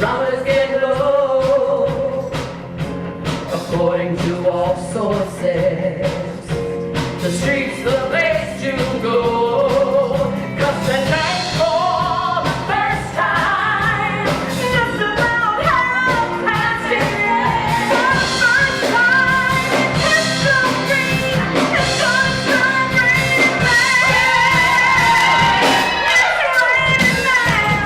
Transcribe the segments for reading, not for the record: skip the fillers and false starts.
Robbers get low, according to all sources. The streets the place to go, 'cause tonight for the first time, just about half past 8. For the first time in history, it's gonna start raining men. It's raining men.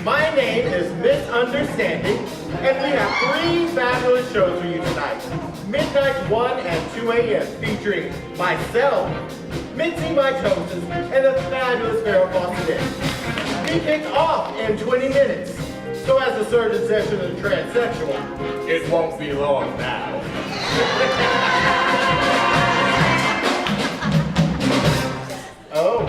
My name is Misunderstanding, and we have 3 fabulous shows for you tonight. Midnight 1 and 2 a.m. featuring myself, Mitzi My Toasters, and the fabulous Pharaoh Fawcett. We kick off in 20 minutes. So as the surgeon says to the transsexual, it won't be long now. Oh.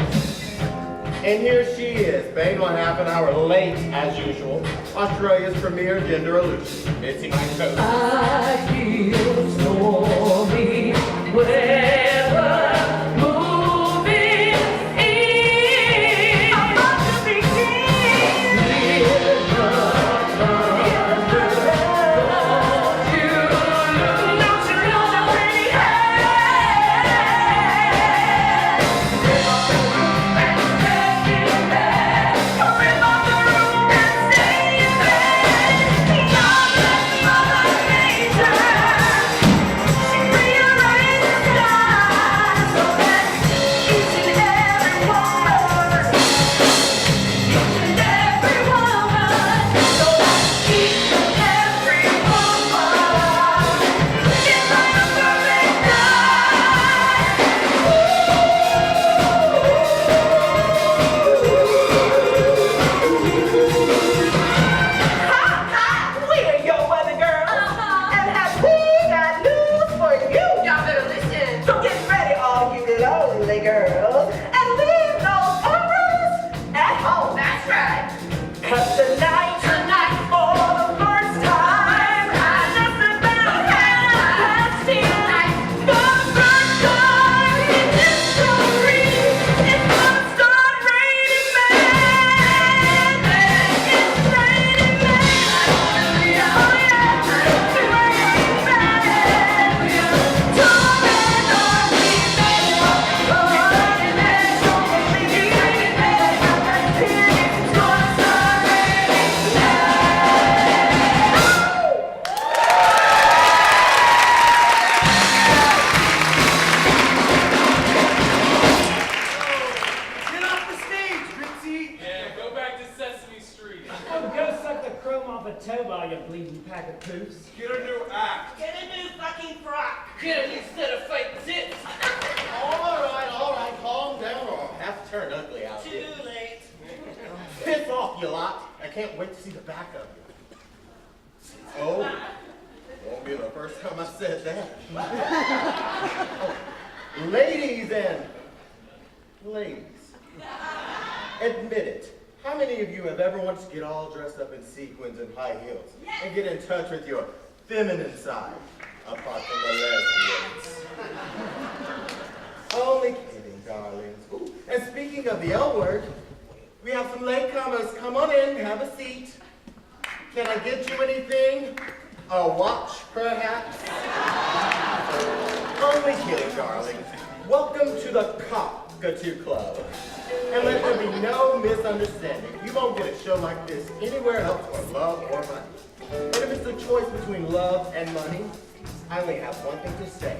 And here she is, bang on half an hour late, as usual. Australia's premier gender illusion, Mitzi My Toast. I feel stormy weather moving in. I'm about to begin. With the thunder, don't you know the pretty girls, and leave those others at home. That's right. 'Cause tonight for the first time, just about half past 10. For the first time in history, it's gonna start raining men. It's raining men. Oh yeah, it's raining men. Tall men are you bleeding pack of poops. Get a new act. Get a new fucking frock. Get a new set of fake tits. All right, calm down or I'll have to turn ugly out here. Too late. Piss off, you lot. I can't wait to see the back of you. Oh, won't be the first time I said that. Oh, ladies, admit it. How many of you have ever wanted to get all dressed up in sequins and high heels and get in touch with your feminine side, apart from the lesbians? Only kidding, darlings. Ooh, and speaking of the L word, we have some latecomers. Come on in, have a seat. Can I get you anything? A watch, perhaps? Only kidding, darlings. Welcome to the Cockatoo Club. And let there be no misunderstanding. You won't get a show like this anywhere else for love or money. But if it's a choice between love and money, I only have one thing to say.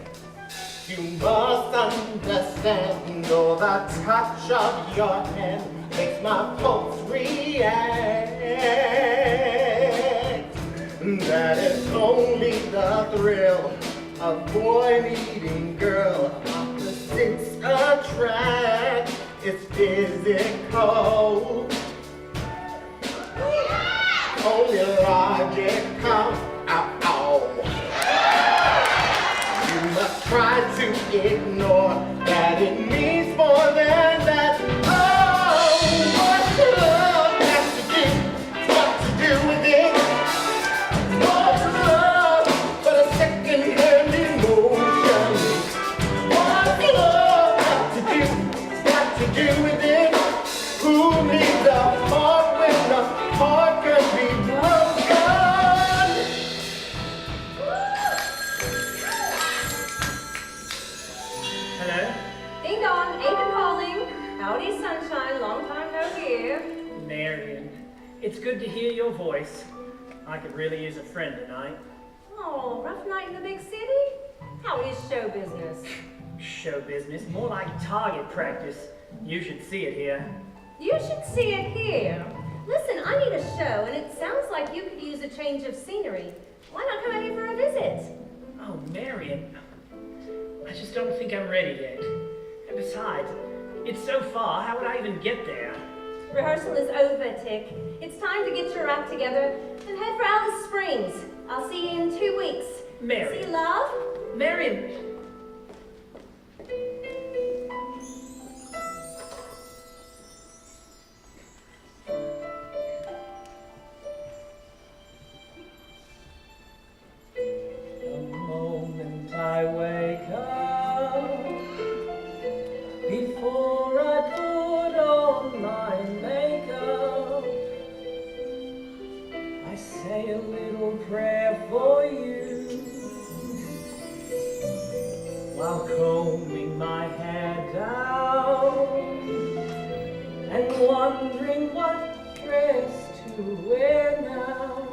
You must understand, though the touch of your hand makes my pulse react. That is only the thrill of boy meeting girl. Opposites attract. It's physical. Only logical. You must try to ignore that it means more than that. Oh, what love has to do, what to do with it. What's love but a second-hand emotion? What's love got to do with it? Who needs a heart when the heart can be broken? Hello? Ding dong, Aiden calling. Howdy, sunshine, long time no hear. Marion, it's good to hear your voice. I could really use a friend tonight. Oh, rough night in the big city? How is show business? Show business, more like target practice. You should see it here. You should see it here. Listen, I need a show, and it sounds like you could use a change of scenery. Why not come out here for a visit? Oh, Marion, I just don't think I'm ready yet. And besides, it's so far, how would I even get there? Rehearsal is over, Tick. It's time to get your act together and head for Alice Springs. I'll see you in 2 weeks. Marion. See, love? Marion! The moment I wake up, before I put on my makeup, I say a little prayer for you, while combing my hair down, and wondering what dress to wear now.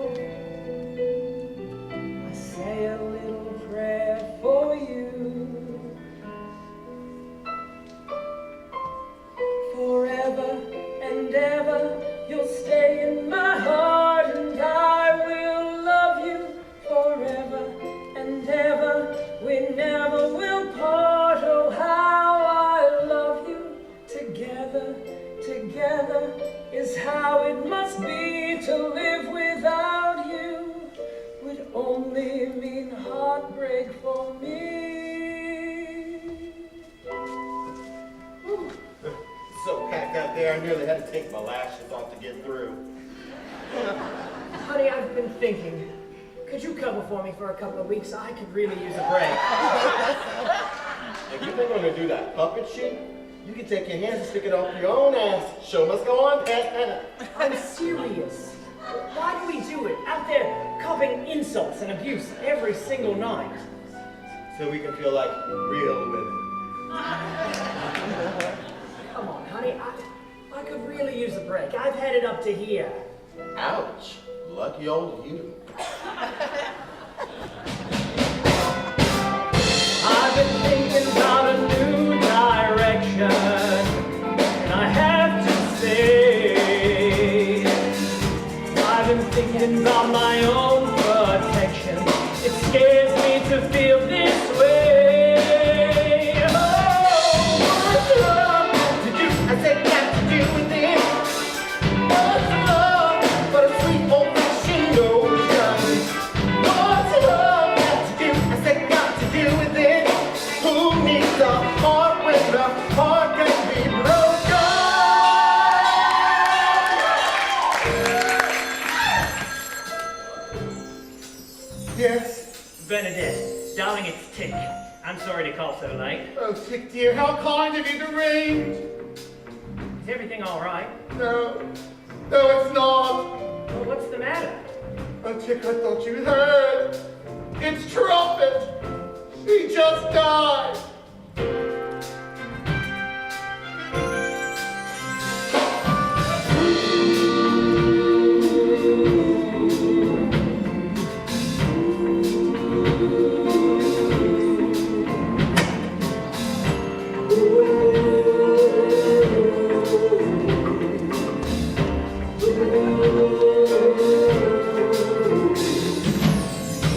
I say a little prayer for you. Forever and ever, you'll stay in my heart, and I will love you forever and ever. We never will part. Oh, how I love you. Together, together is how it must be. To live without you would only mean heartbreak for me. Whew. So packed out there, I nearly had to take my lashes off to get through. Honey, I've been thinking. Could you cover for me for a couple of weeks? I could really use a break. If you think I'm gonna do that puppet shit, you can take your hands and stick it off your own ass. Show must go on, Pat. I'm serious. Why do we do it? Out there copying insults and abuse every single night. So we can feel like real women. Come on, honey. I could really use a break. I've had it up to here. Ouch. Lucky old you. I've been thinking about a new direction, and I have to say, I've been thinking about my own protection. It scares me to feel this way. Oh, what's love got to do? I said got to do with it. What's love but a sweet old-fashioned notion? What's love got to do? I said got to do with it. Who Bernadette, darling, it's Tick. I'm sorry to call so late. Oh, Tick dear, how kind of you to ring. Is everything all right? No, it's not. Well, what's the matter? Oh, Tick, I thought you heard. It's Trumpet. He just died.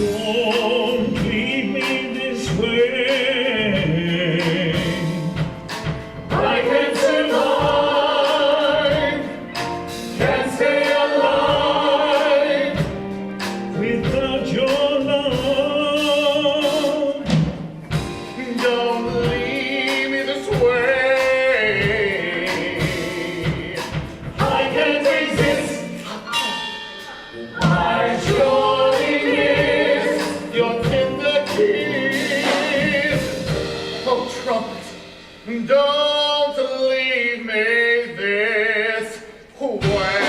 Don't leave me this way. I can survive, can stay alive Without your love, Don't leave me this way. I can't resist. I surely miss your tender kiss. Oh, Trumpet, don't leave me this way.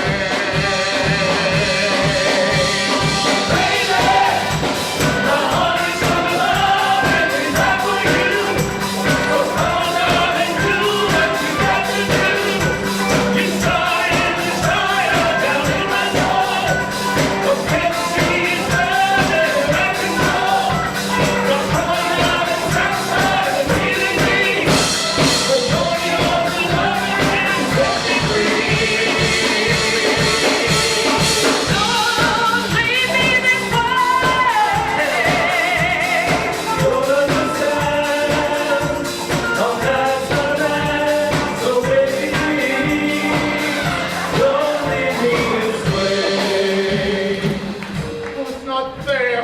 Oh, it's not fair.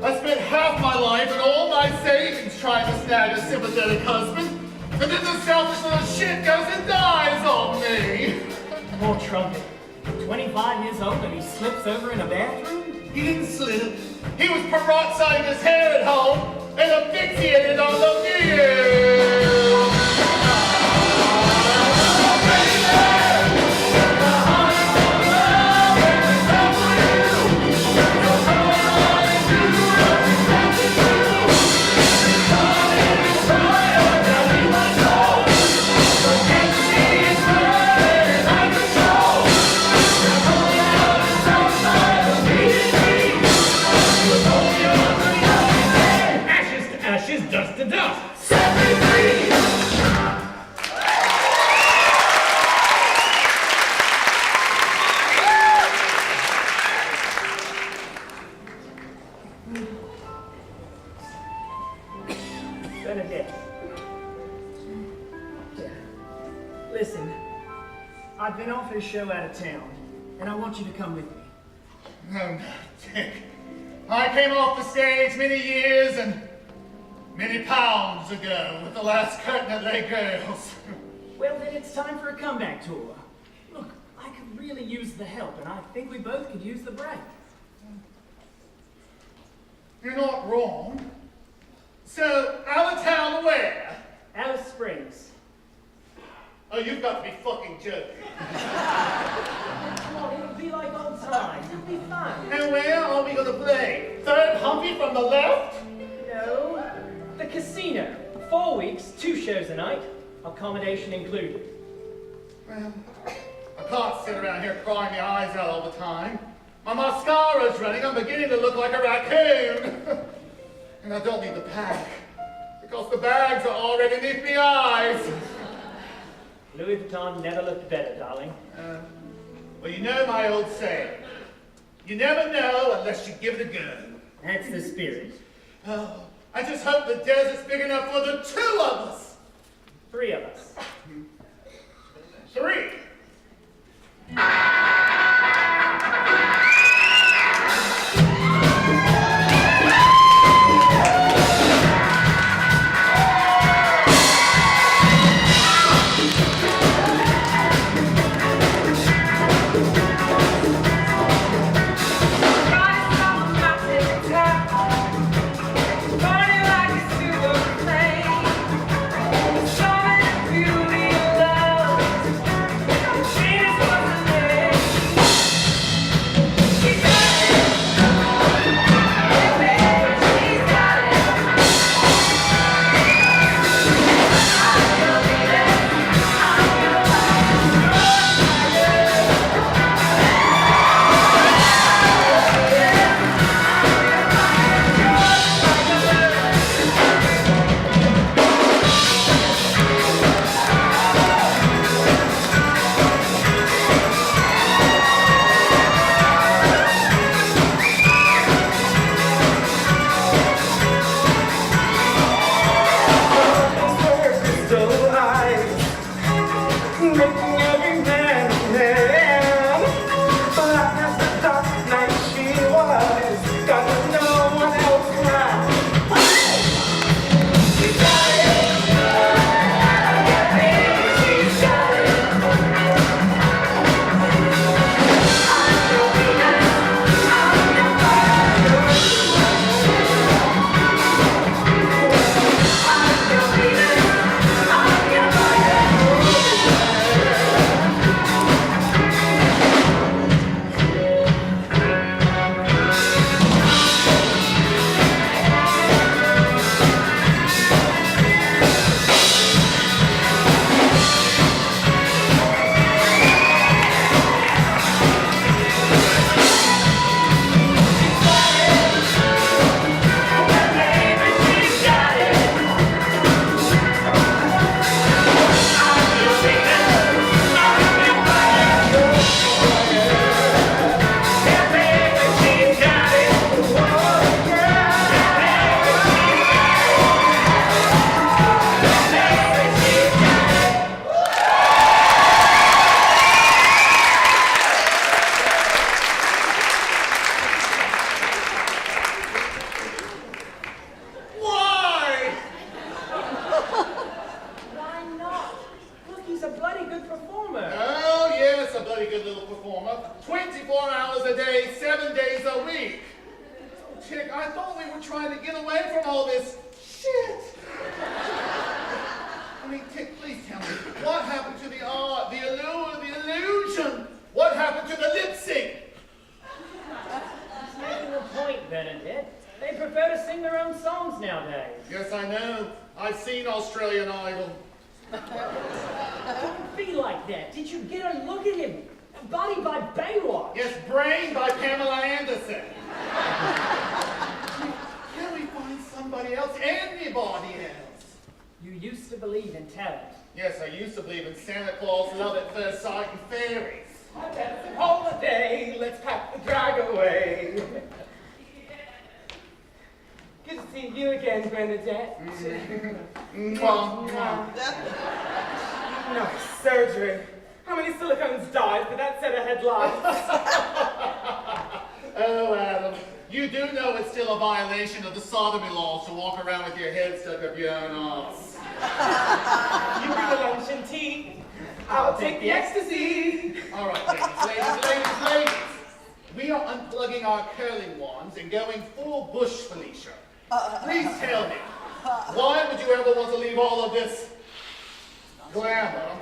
I spent half my life and all my savings trying to snag a sympathetic husband, and then the selfish little shit goes and dies on me. Poor Trumpet. 25 years old and he slips over in a bathroom? He didn't slip. He was peroxiding his hair at home and asphyxiated on the view. ashes to ashes, dust to dust. Bernadette. Listen, I've been offered a show out of town, and I want you to come with me. No, Dick. I came off the stage many years and many pounds ago with the last curtain at Les Girls. Well, then it's time for a comeback tour. Look, I could really use the help, and I think we both could use the break. You're not wrong. So, out of town where? Alice Springs. Oh, you've got to be fucking joking. Come on, it'll be like old times. It'll be fun. And where are we going to play? Third Humpy from the left? No, the casino. 4 weeks, 2 shows a night, accommodation included. Well, I can't sit around here crying my eyes out all the time. My mascara's running. I'm beginning to look like a raccoon. And I don't need the pack, because the bags are already beneath my eyes. Louis Vuitton never looked better, darling. Well, you know my old saying. You never know unless you give it a go. That's the spirit. Oh, I just hope the desert's big enough for the 2 of us. 3 of us. 3. Rise from the mountain top. Norma. 24 hours a day, 7 days a week. Oh, Chick, I thought we were trying to get away from all this shit. I mean, Chick, please tell me, what happened to the art, the allure, the illusion? What happened to the lip sync? He's making a point, Bernadette. They prefer to sing their own songs nowadays. Yes, I know. I've seen Australian Idol. Don't be like that. Did you get a look at him? Body by Baywatch. Yes, Brain by Pamela Anderson. Can we find somebody else? Anybody else? You used to believe in talent. Yes, I used to believe in Santa Claus, love at first sight, and fairies. That's a holiday. Let's pack the drag away. Good to see you again, Bernadette. Nice surgery. How many silicones died for that set of headlights? Oh, Adam, you do know it's still a violation of the sodomy laws to walk around with your head stuck up your own arse. You bring the lunch and tea. I'll take the ecstasy. All right, ladies. We are unplugging our curling wands and going full bush, Felicia. Please tell me, why would you ever want to leave all of this glamour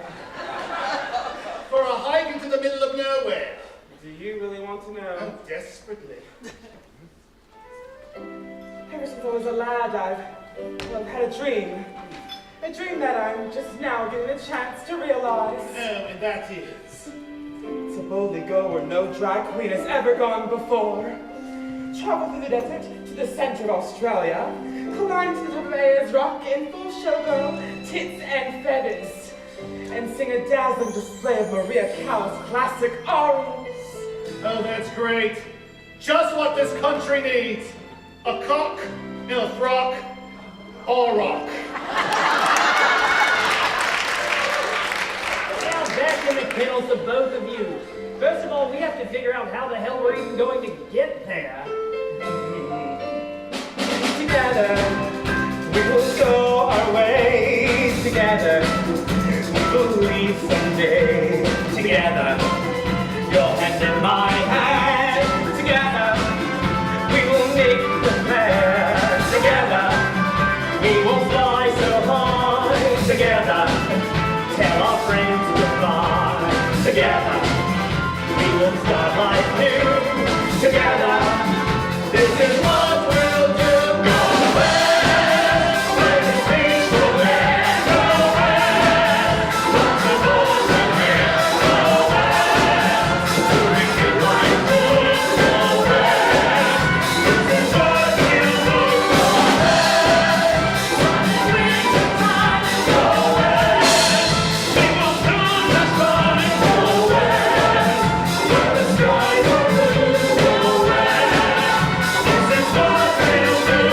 for a hike into the middle of nowhere? Do you really want to know? Oh, desperately. Ever since I was a lad, I've had a dream. A dream that I'm just now getting a chance to realize. Oh, and that is? To boldly go where no drag queen has ever gone before. Travel through the desert to the center of Australia. Climb to the top of Ayers Rock in full showgirl, tits and feathers. And sing a dazzling display of Maria Callas' classic arias. Oh, that's great. Just what this country needs. A cock in a frock or rock. Now back in the kennels to both of you. First of all, we have to figure out how the hell we're even going to get there. Together, we will go our way. Together, we will leave someday. Together, your hand in my hand. Together, we will make the plan. Together, we will fly so high. Together, tell our friends goodbye. Together, we will start life new. Together, this is what we'll do. Go west, where the streets will land. Go west, watch the boys from here. Go west, to make it right good. Go west, this is what we'll do. Go west, running winter time. Go west, we will soon just run. Go west, where the skies are blue. Go west, this is what we'll do.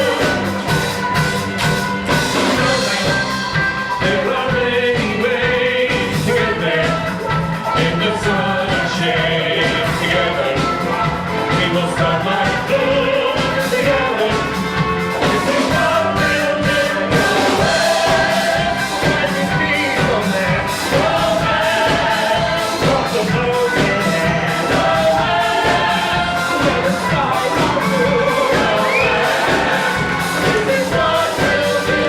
There are many ways to get there. In the sun and shade, together we will start life good. Together, this is what we'll do. Go west, where the streets will land. Go west, walk the broken hand. Go west, where the skies are blue. Go west, this is what we'll do.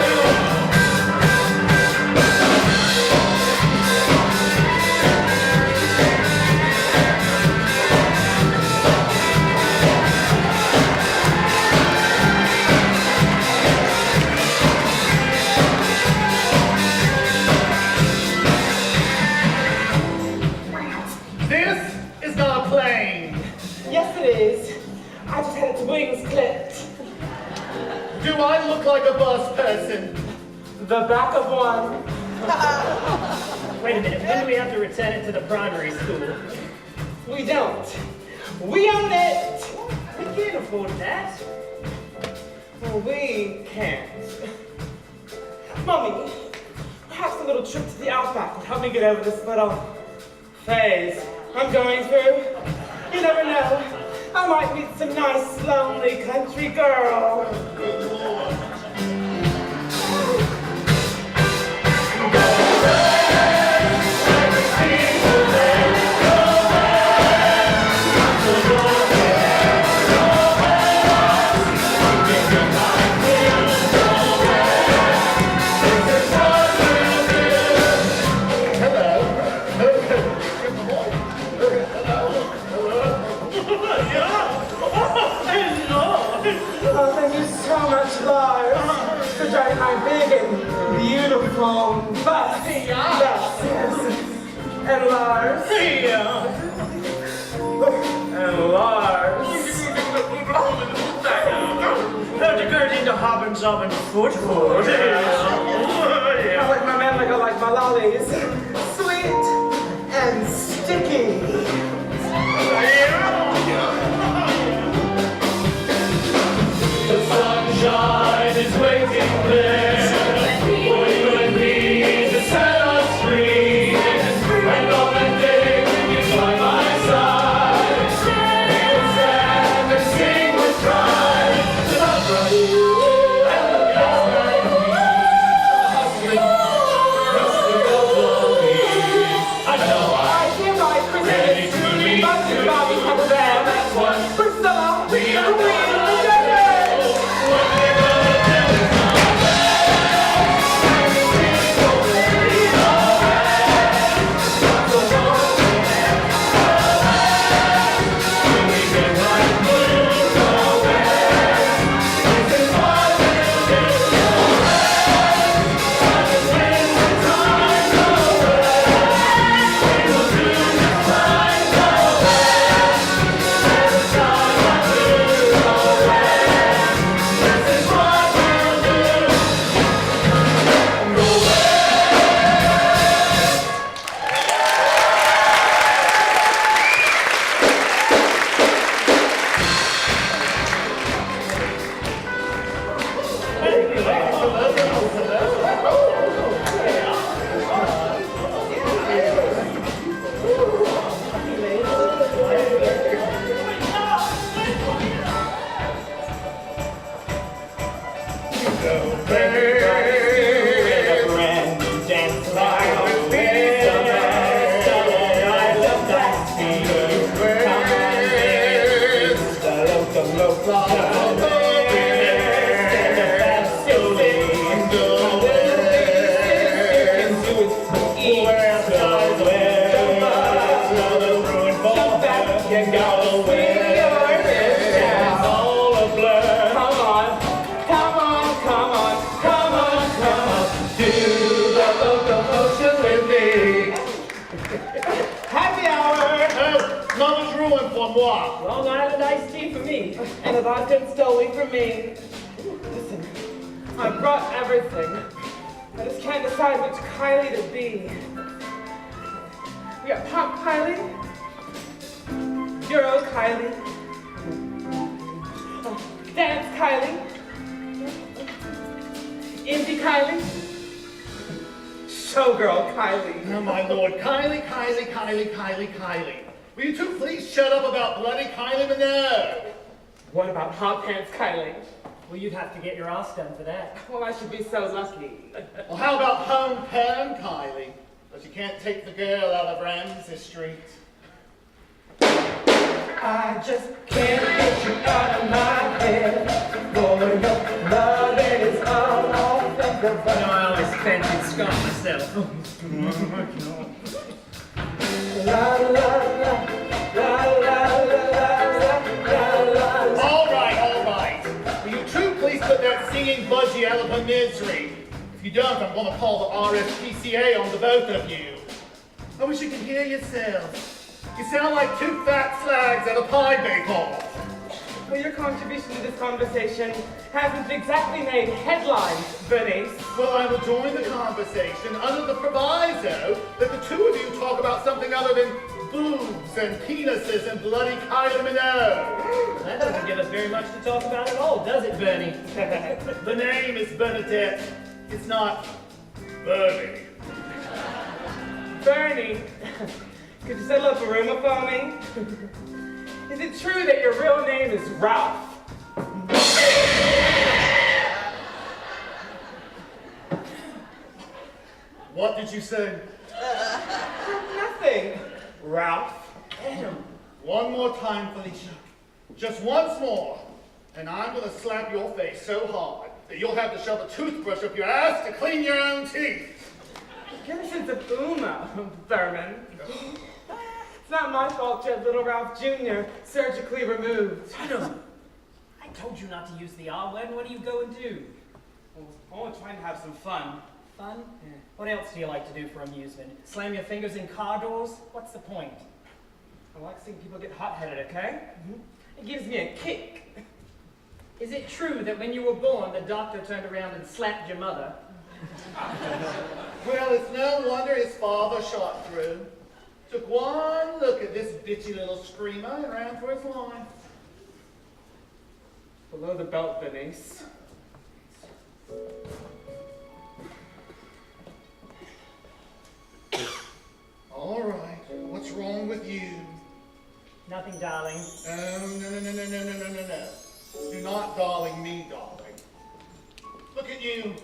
This is not a plane. Yes, it is. I just had its wings clipped. Do I look like a bus person? The back of one. Wait a minute, when do we have to return it to the primary school? We don't. We own it. We can't afford that. Well, we can't. Mommy, perhaps a little trip to the outback would help me get over this little phase I'm going through. You never know. I might meet some nice, lonely country girl. Good Lord. Go west, where the streets will land. Go west, for driving my big and beautiful bus. Yes. And Lars. And Lars. Not to go into hopping, sopping, foot. I like my man like I like my lollies. Sweet and sticky. The sunshine is waiting there for you and me to set us free. And on that day when you're by my side, we will stand and sing with pride. The love rush and the gas like me, hustling, rusting up lonely. I know I hereby present ready to lead Buster Bobby have a band. that's what Priscilla, we are Queen of the Long Island iced tea for me. And a vodka and Stoli for me. Listen, I brought everything. I just can't decide which Kylie to be. We got Pop Kylie, Euro Kylie, Dance Kylie, Indie Kylie, Showgirl Kylie. Oh, my lord. Kylie. Will you two please shut up about bloody Kylie Minogue? What about Hot Pants Kylie? Well, you'd have to get your ass done for that. Well, I should be so lucky. Well, how about hometown Kylie? But you can't take the girl out of Ramsey Street. I just can't get you out of my head. Boy, your love is all I think about. I always fancied Scott myself. La la la, la la la la. All right. Will you two please put that singing budgie out of her misery? If you don't, I'm going to call the RSPCA on the both of you. I wish you could hear yourselves. You sound like two fat slags at a pie bake-off. Well, your contribution to this conversation hasn't exactly made headlines, Bernice. Well, I will join the conversation under the proviso that the two of you talk about something other than boobs and penises and bloody Kylie Minogue. That doesn't give us very much to talk about at all, does it, Bernie? The name is Bernadette. It's not Bernie. Bernie, could you settle up a rumor for me? Is it true that your real name is Ralph? What did you say? Nothing. Ralph. One more time, Felicia. Just once more. And I'm gonna slap your face so hard that you'll have to shove a toothbrush up your ass to clean your own teeth. Get a sense of humor, Thurman. It's not my fault you had little Ralph Jr. surgically removed. I told you not to use the R word. What are you going to do? I'm only trying to have some fun. Fun? Yeah. What else do you like to do for amusement? Slam your fingers in car doors? What's the point? I like seeing people get hot-headed, okay? It gives me a kick. Is it true that when you were born, the doctor turned around and slapped your mother? Well, it's no wonder his father shot through. Took one look at this bitchy little screamer and ran for his life. Below the belt, Bernice. All right, what's wrong with you? Nothing, darling. No. Do not darling me, darling. Look at you.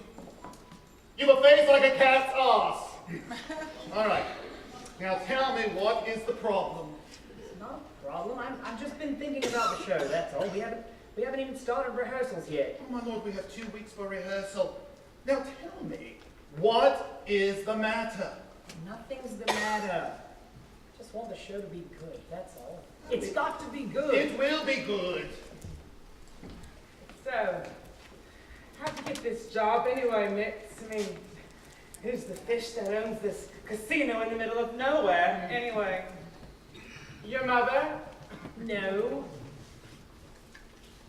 You've a face like a cat's ass. All right. Now tell me, what is the problem? It's not a problem. I've just been thinking about the show, that's all. We haven't even started rehearsals yet. Oh, my lord, we have 2 weeks for rehearsal. Now tell me, what is the matter? Nothing's the matter. I just want the show to be good, that's all. It's got to be good. It will be good. So, how'd you get this job anyway, Mitz? I mean, who's the fish that owns this casino in the middle of nowhere? Anyway, your mother? No.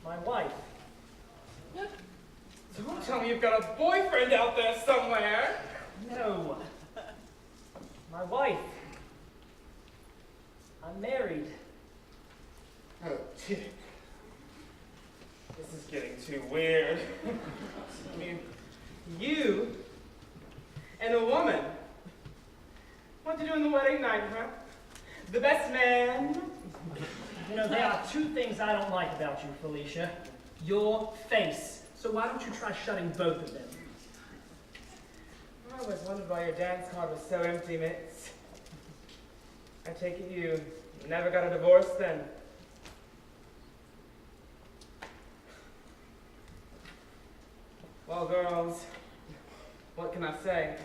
My wife. Don't tell me you've got a boyfriend out there somewhere. No. My wife. I'm married. Oh, Tick. This is getting too weird. I mean, you and a woman. What'd you do in the wedding night, huh? The best man? You know, there are 2 things I don't like about you, Felicia. Your face. So why don't you try shutting both of them? I always wondered why your dance card was so empty, Mitz. I take it you never got a divorce then? Well, girls, what can I say?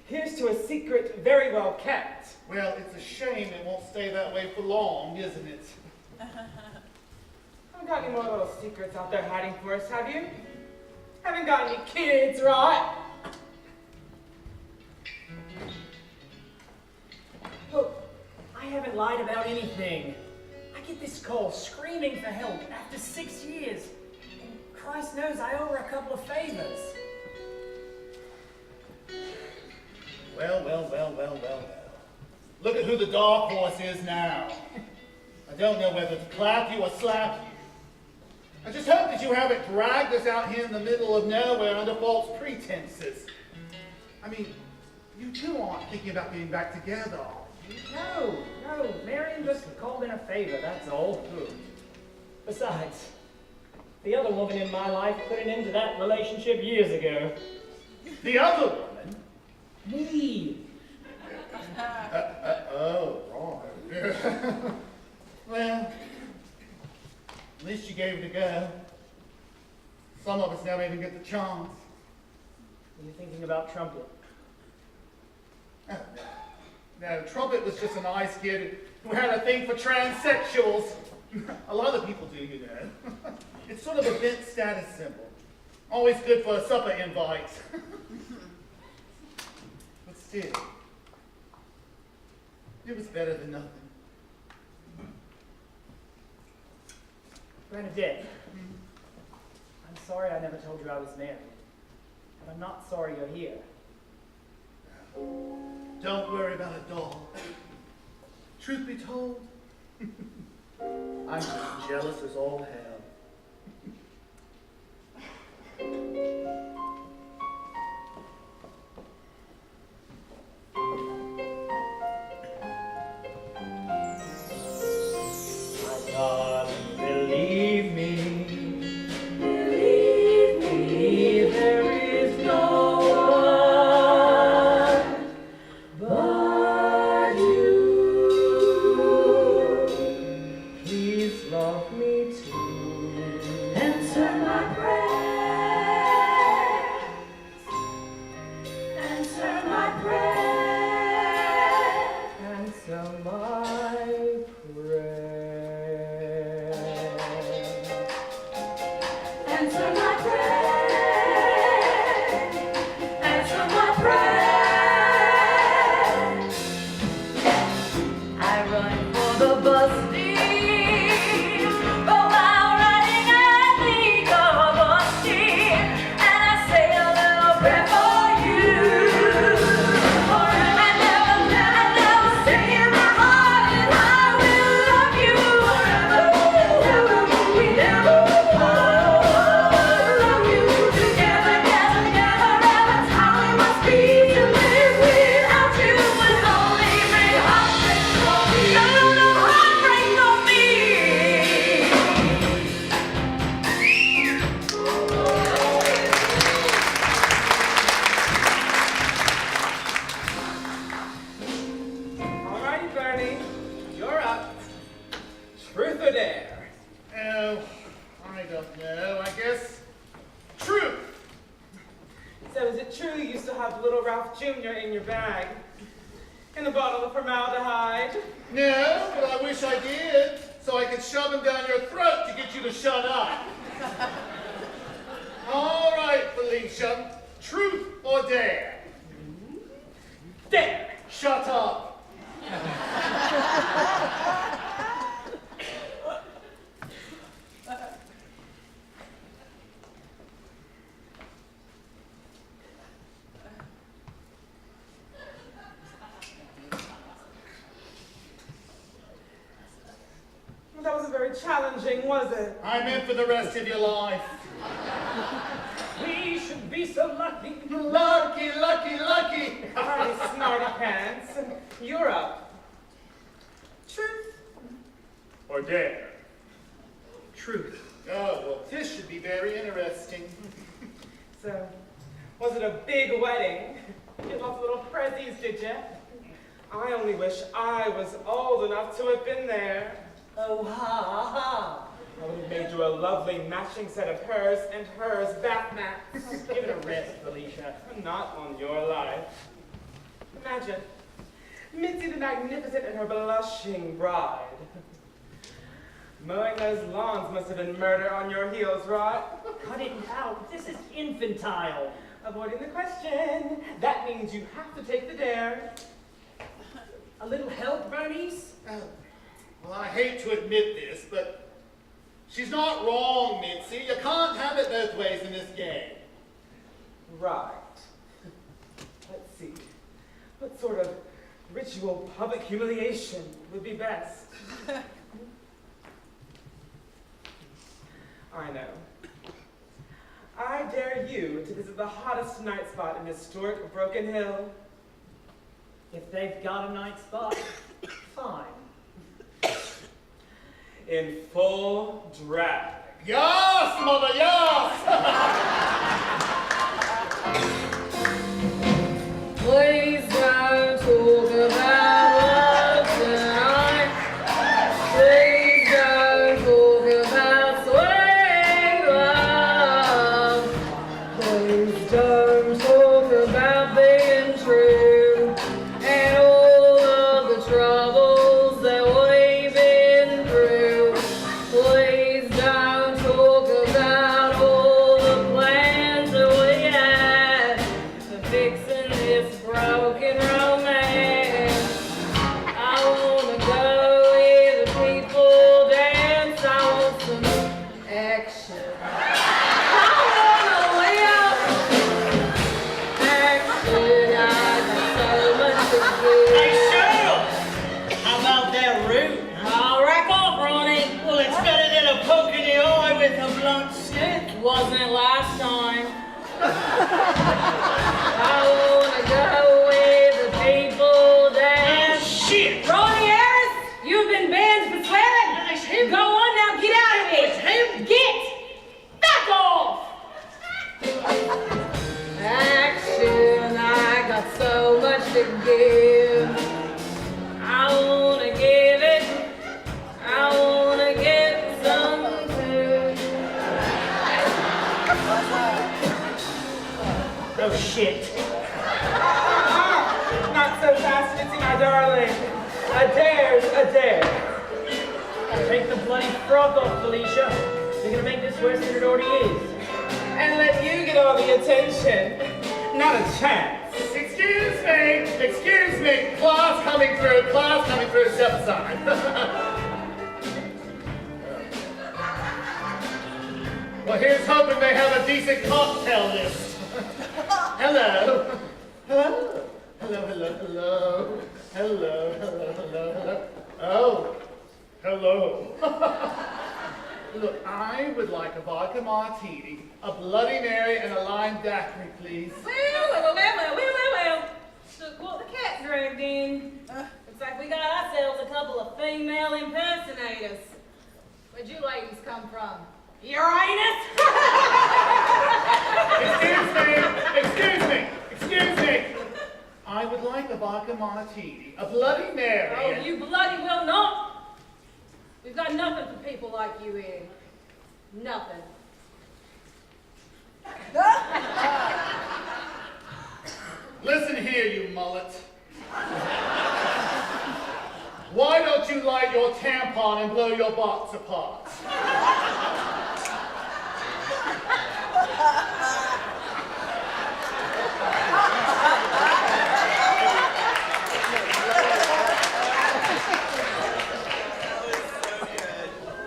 Here's to a secret very well kept. Well, it's a shame it won't stay that way for long, isn't it? Haven't got any more little secrets out there hiding for us, have you? Haven't got any kids, right? Look, I haven't lied about anything. I get this call screaming for help after 6 years. And Christ knows I owe her a couple of favors. Well. Look at who the dark horse is now. I don't know whether to clap you or slap you. I just hope that you haven't dragged us out here in the middle of nowhere under false pretenses. I mean, you two aren't thinking about getting back together, are you? No. Marion just called in a favor, that's all. Besides, the other woman in my life put an end to that relationship years ago. The other woman? Me. Oh, right. Well, at least you gave it a go. Some of us never even get the chance. Are you thinking about Trumpet? Oh, no, Trumpet was just a nice kid who had a thing for transsexuals. A lot of people do, you know. It's sort of a bent status symbol. Always good for a supper invite. But still, it was better than nothing. Bernadette, I'm sorry I never told you I was married. But I'm not sorry you're here. Don't worry about it, doll. Truth be told, I'm just jealous as all hell. My darling, believe me, there is no one but you. Please love me too. Answer my prayers. Answer my prayers. Answer my prayer. Truth or dare? Oh, I don't know. I guess truth. So is it true you still have little Ralph Jr. in your bag? In a bottle of formaldehyde? No, but I wish I did, so I could shove him down your throat to get you to shut up. All right, Felicia. Truth or dare? Dare! Shut up. That wasn't very challenging, was it? I meant for the rest of your life. We should be so lucky. Lucky, lucky, lucky. All right, smarty pants. You're up. Truth or dare? Truth. Oh, well, this should be very interesting. So, was it a big wedding? You lots of little prezzies, did you? I only wish I was old enough to have been there. Oh, ha, ha. I would have made you a lovely matching set of hers and hers bath mats. Give it a rest, Felicia. Not on your life. Imagine Mitzi the Magnificent and her blushing bride. Mowing those lawns must have been murder on your heels, right? Cut it out. This is infantile. Avoiding the question. That means you have to take the dare. A little help, Bernice? Oh, well, I hate to admit this, but she's not wrong, Mitzi. You can't have it both ways in this game. Right. Let's see. What sort of ritual public humiliation would be best? I know. I dare you to visit the hottest night spot in historic Broken Hill. If they've got a night spot, fine. In full drag. Yes, mother, yes! Please don't talk about love tonight. Please don't talk about sweet love. Please don't talk about being true and all of the troubles that we've been through. Please don't talk about all the plans that we had for fixing this broken romance. I wanna go where the people dance. I want some action. I wanna live action. I got so much to Hey, give. Cheryl! How about that root? I'll rack off, Ronnie. Well, it's better than a poke in the eye with a blunt stick. Wasn't last time. I wanna go where the people dance. Shit! Ronnie Harris, you've been banned for swearing. It's him. Go on now, get out of here. It's him. Get back off. Action, I got so much to give. I wanna give it. I wanna get some too. Oh, shit. Not so fast, Mitzi, my darling. A dare's a dare. Take the bloody frock off, Felicia. You're gonna make this worse than it already is. And let you get all the attention. Not a chance. Excuse me. Class coming through, step aside. Well, here's hoping they have a decent cocktail list. Hello. Hello. Hello, hello, hello. Hello, hello, hello, hello. Oh, hello. Look, I would like a vodka martini, a Bloody Mary, and a lime daiquiri, please. Well. Look what the cat dragged in. Looks like we got ourselves a couple of female impersonators. Where'd you ladies come from? Uranus? Excuse me. I would like a vodka martini, a Bloody Mary. Oh, you bloody will not. We've got nothing for people like you here. Nothing. Listen here, you mullet. Why don't you light your tampon and blow your box apart?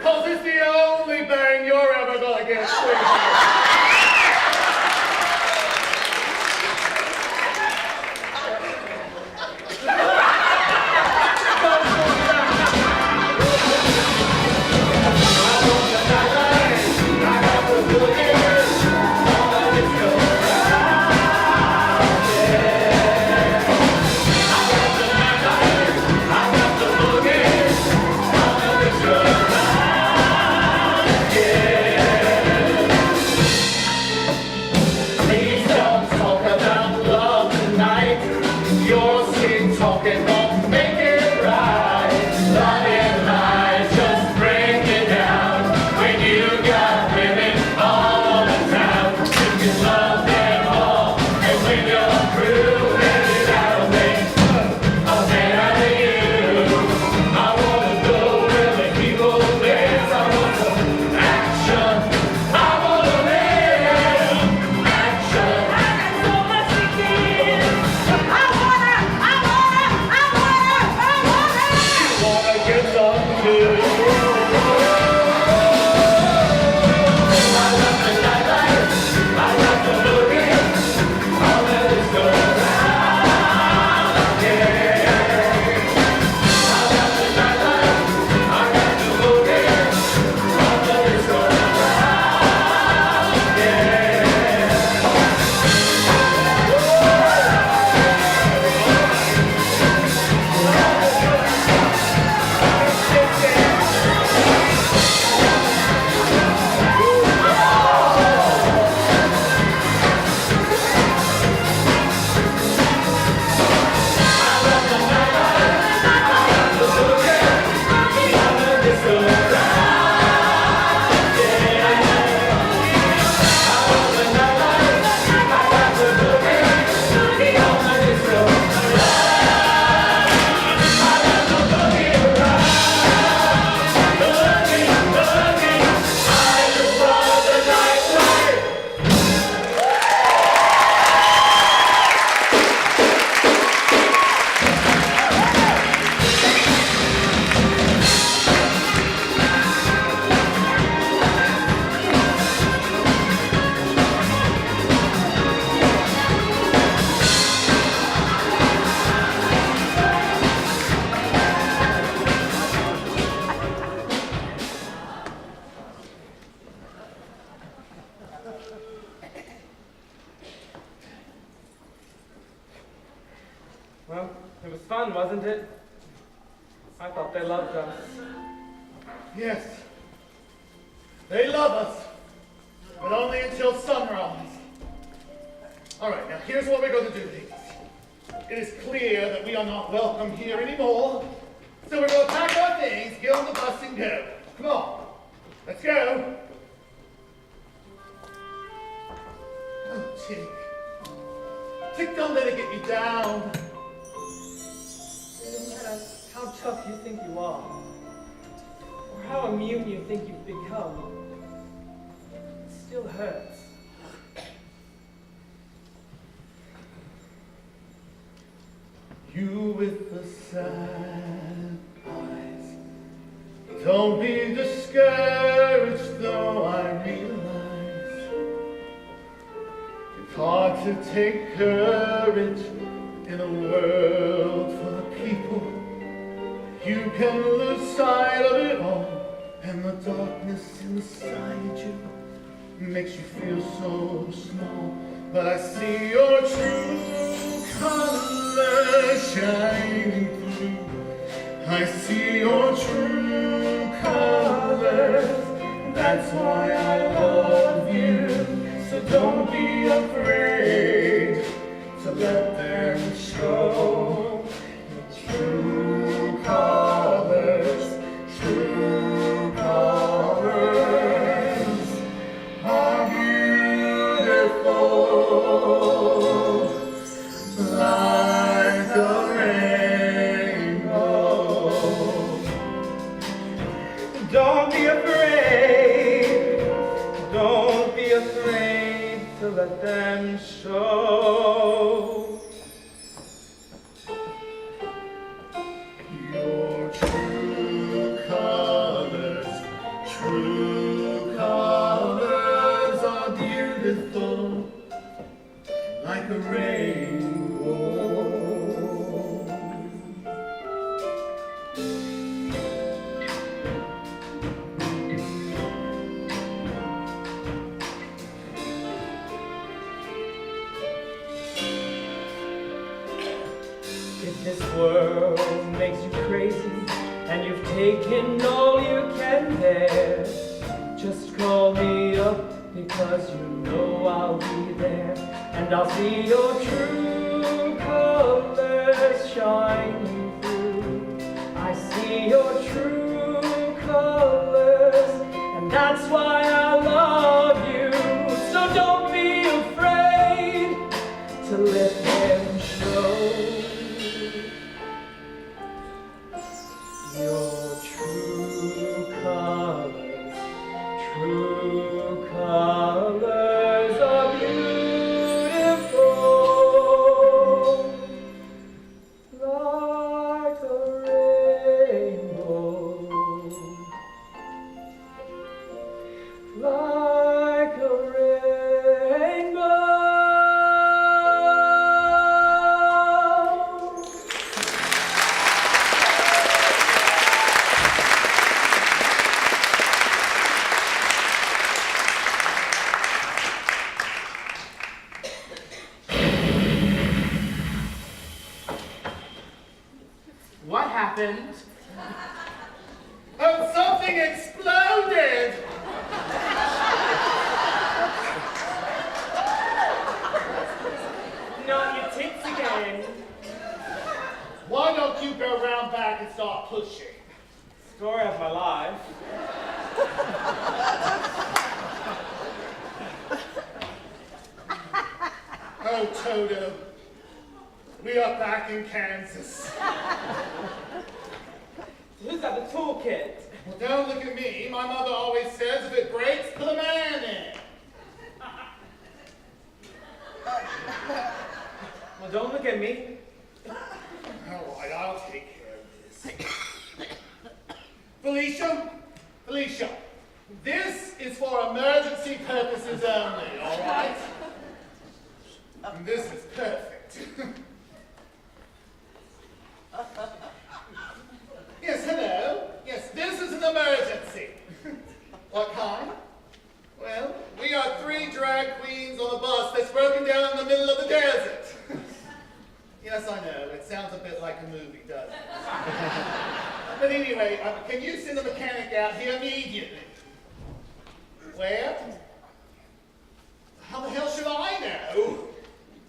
Cause it's the only bang you're ever gonna get, sweetheart. Well, it was fun, wasn't it? I thought they loved us. Yes. They love us, but only until sunrise. All right, now here's what we're going to do, ladies. It is clear that we are not welcome here anymore, so we're going to pack our things, get on the bus, and go. Come on, let's go. Oh, Tick. Tick, don't let it get you down. No matter how tough you think you are, or how immune you think you've become, it still hurts. You with the sad eyes. Don't be discouraged, though I realize it's hard to take courage in a world full of people. You can lose sight of it all, and the darkness inside you makes you feel so small. But I see your true colors shining through. I see your true colors. That's why I love you. So don't be afraid to let them show. True colors, true Don't be afraid. Don't be afraid to let them show. Your true colors are beautiful, like a rainbow. If this world makes you crazy and you've taken all you can bear, just call me up because you know I'll be there, and I'll see your true colors shining through. I see your true colors, and that's why I love you. So don't be afraid to let them show. Your true colors are beautiful, like a rainbow, like a rainbow. What happened? Oh, something exploded! Not your tits again. Why don't you go round back and start pushing? Story of my life. Oh, Toto, we are back in Kansas. Who's got the toolkit? Well, don't look at me. My mother always says if it breaks, put a man in. Well, don't look at me. All right, I'll take care of this. Felicia, this is for emergency purposes only, all right? And this is perfect. Yes, hello. Yes, this is an emergency. What kind? Well, we are 3 drag queens on a bus that's broken down in the middle of the desert. Yes, I know. It sounds a bit like a movie, doesn't it? But anyway, can you send a mechanic out here immediately? Where? How the hell should I know?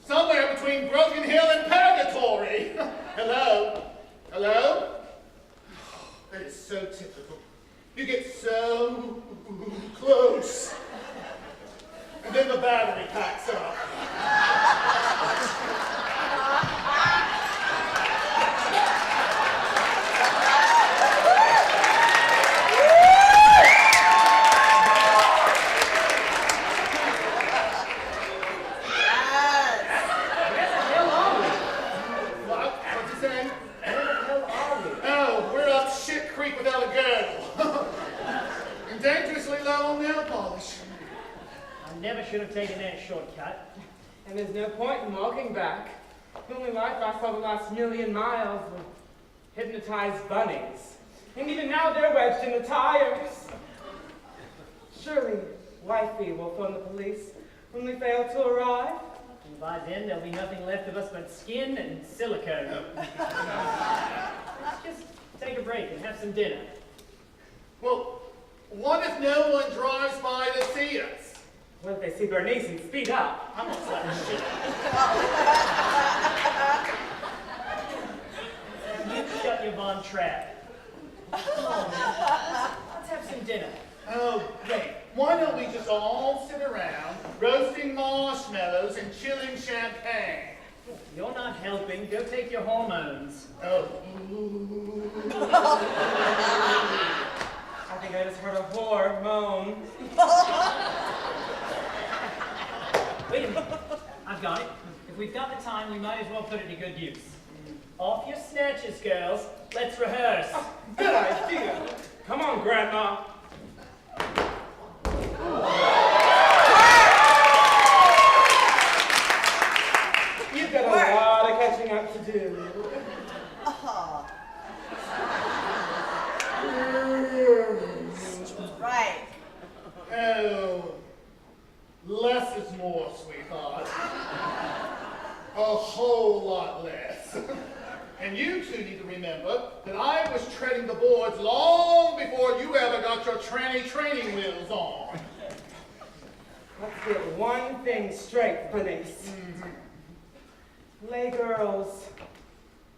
Somewhere between Broken Hill and Purgatory. Hello? Hello? That is so typical. You get so close. And then the battery packs up. Never should have taken that shortcut. And there's no point in walking back. The only life I saw the last 1,000,000 miles were hypnotized bunnies. And even now they're wedged in the tires. Surely wifey will phone the police when we fail to arrive. And by then there'll be nothing left of us but skin and silicone. Let's just take a break and have some dinner. Well, what if no one drives by to see us? What if they see Bernice and speed up? I'm gonna slap the shit out of you. Shut your Von Trapp. Come on, man. Let's have some dinner. Oh, great. Why don't we just all sit around, roasting marshmallows and chilling champagne? You're not helping. Go take your hormones. Oh. I think I just heard a whore moan. Wait a minute. I've got it. If we've got the time, we might as well put it to good use. Off your snatches, girls. Let's rehearse. Good idea. Come on, Grandma. You've got a lot of catching up to do. Right. Oh, less is more, sweetheart. A whole lot less. And you two need to remember that I was treading the boards long before you ever got your tranny training wheels on. Let's get one thing straight, Bernice. Lay girls.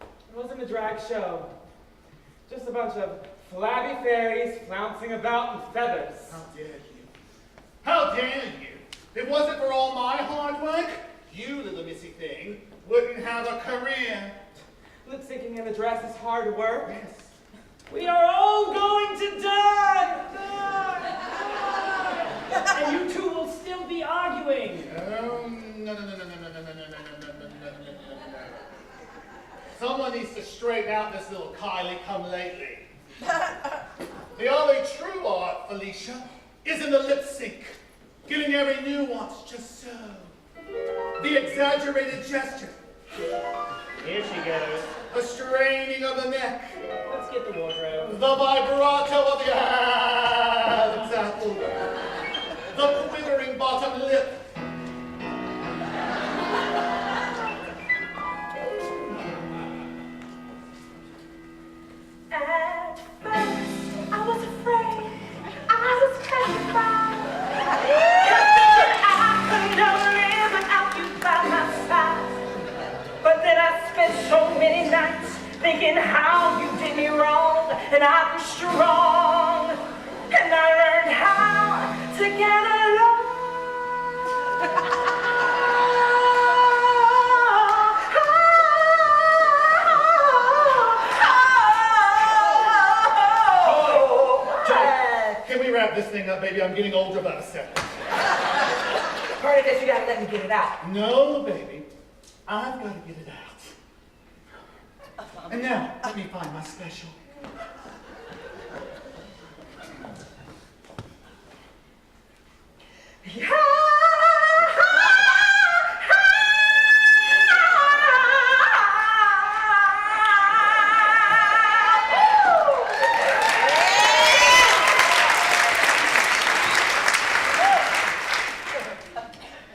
It wasn't a drag show. Just a bunch of flabby fairies flouncing about in feathers. How dare you? How dare you? If it wasn't for all my hard work, you little missy thing wouldn't have a career. Lip syncing in a dress is hard work. Yes. We are all going to die! And you two will still be arguing. No. Someone needs to straighten out this little Kylie come lately. The only true art, Felicia, is in the lip sync. Getting every nuance just so. The exaggerated gesture. Here she goes. The straining of the neck. Let's get the wardrobe. The vibrato of the Adam's apple. The quivering bottom lip. At first, I was afraid, I was petrified. I could never live without you by my side. But then I spent so many nights thinking how you did me wrong, and I grew strong, and I learned how to get along. Can we wrap this thing up, baby? I'm getting older by the second. Part of this, you gotta let me get it out. No, baby. I've got to get it out. And now, let me find my special.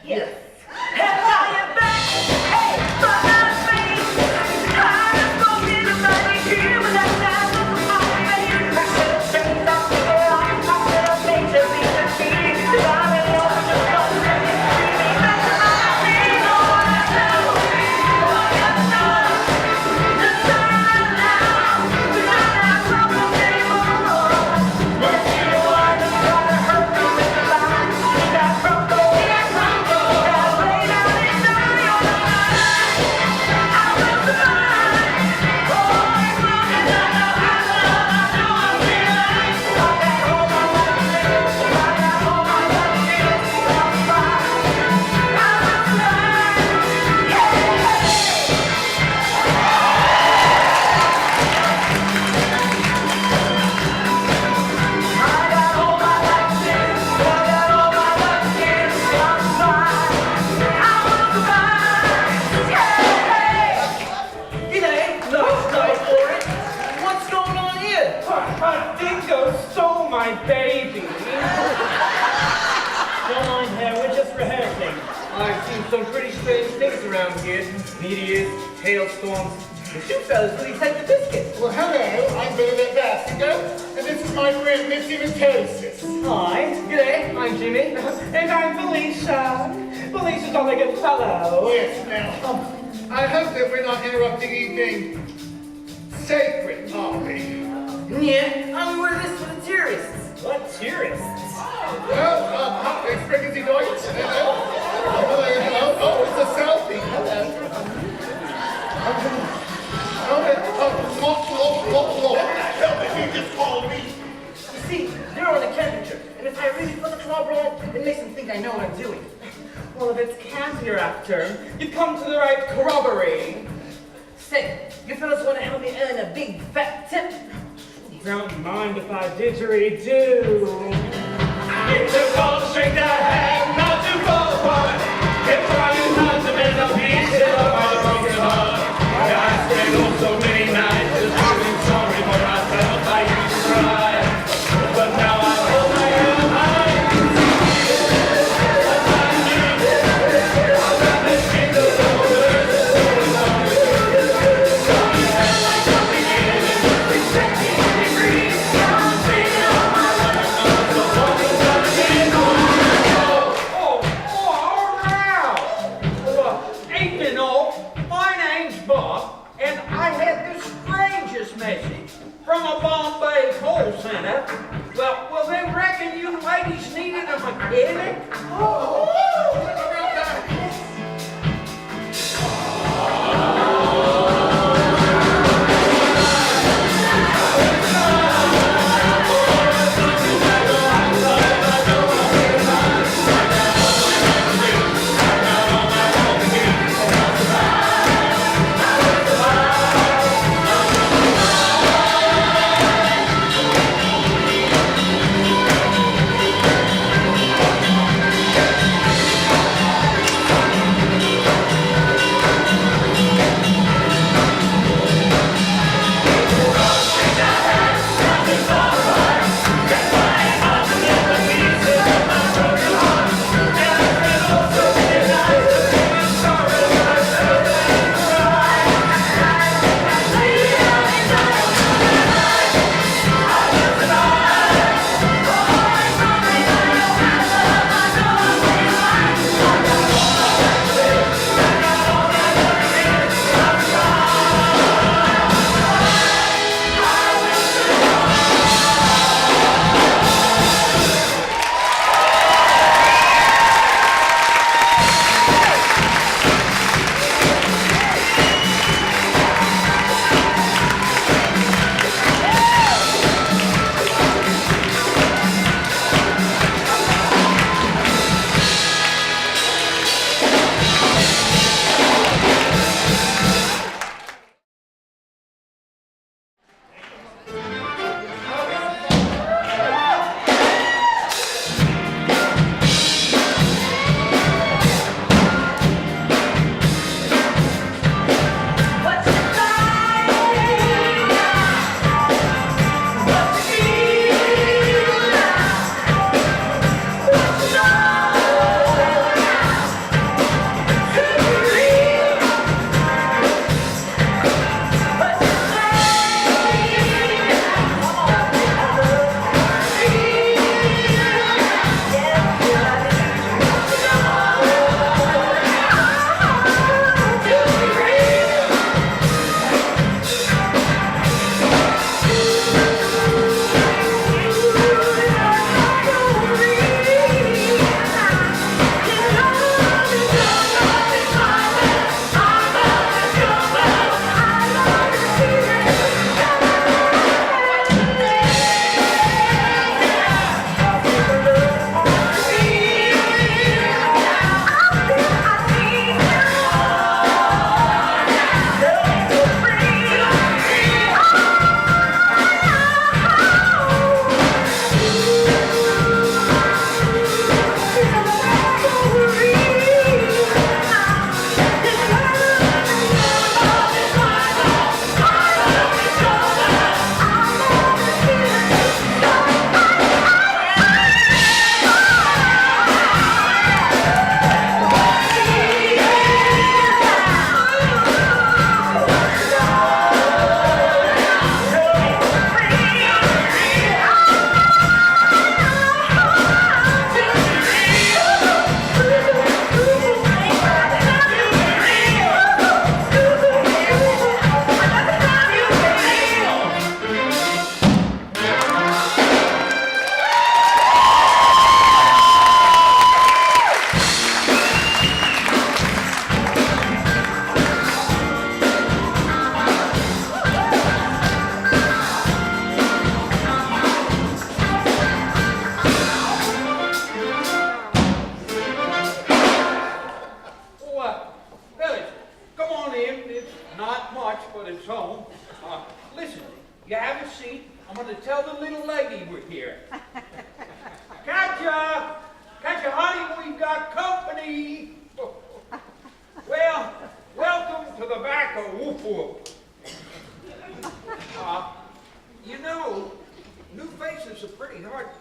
Yes. I've seen some pretty strange things around here. Meteors, hailstorms. But you fellas really take the biscuit. Well, hello, I'm Bernadette Bassinger, and this is my friend Missy Mitosis. Hi. G'day, I'm Jimmy. And I'm Felicia. Felicia's on a good fellow. Yes, now, I hope that we're not interrupting anything sacred, are we? Yeah, I mean, we're this for the tourists. What tourists? Well, sprechen Sie Deutsch? Oh, it's a selfie. Hello. Okay, look. He just called me. You see, temperature. And if I really put the club roll, it makes them think I know what I'm doing. Well, if it's camp you're after, you've come to the right corroboree. Say, you fellas want to help me earn a big fat tip? Don't mind if I didgeridoo. It's a fall straight to hang, not to fall apart. If trying hard to mend a piece of my broken heart. I stayed on so many nights, just feeling sorry for myself. I used to cry, but now I hold my head high. From a Bombay call center. Well, they reckon you ladies needed a mechanic?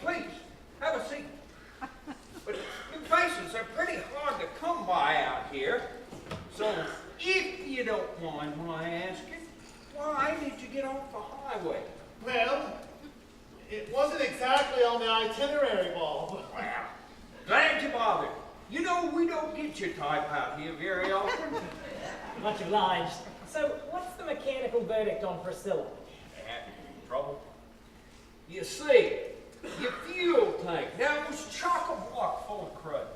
please, have a seat. But your faces are pretty hard to come by out here. So, if you don't mind my asking, why did you get off the highway? Well, it wasn't exactly on the itinerary, Bob. Well, glad you bothered. You know, we don't get your type out here very often. Much obliged. So, what's the mechanical verdict on Priscilla? Trouble. You see, your fuel tank now was chock-a-block full of crud.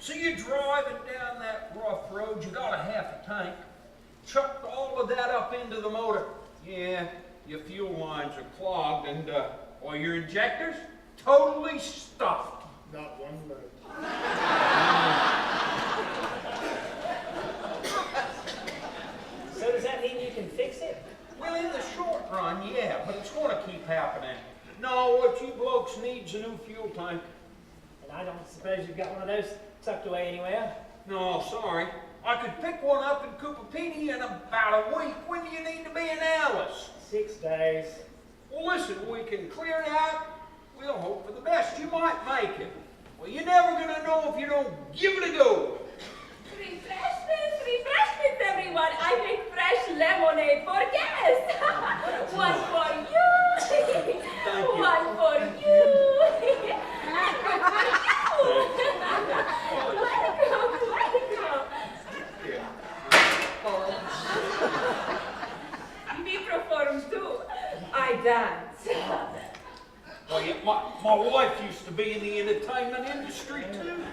So you're driving down that rough road, you got a half a tank, chucked all of that up into the motor. Yeah, your fuel lines are clogged and, well, your injectors totally stuffed. Not one word. So does that mean you can fix it? Well, in the short run, yeah, but it's going to keep happening. No, what you blokes needs a new fuel tank. And I don't suppose you've got one of those tucked away anywhere? No, sorry. I could pick one up in Coopapini in about a week. When do you need to be in Alice? 6 days. Well, listen, we can clear it out. We'll hope for the best. You might make it. Well, you're never going to know if you don't give it a go. Refreshments, everyone. I make fresh lemonade for guests. One for you. One for you. Welcome. We perform too. I dance. Well, yeah, my wife used to be in the entertainment industry, too.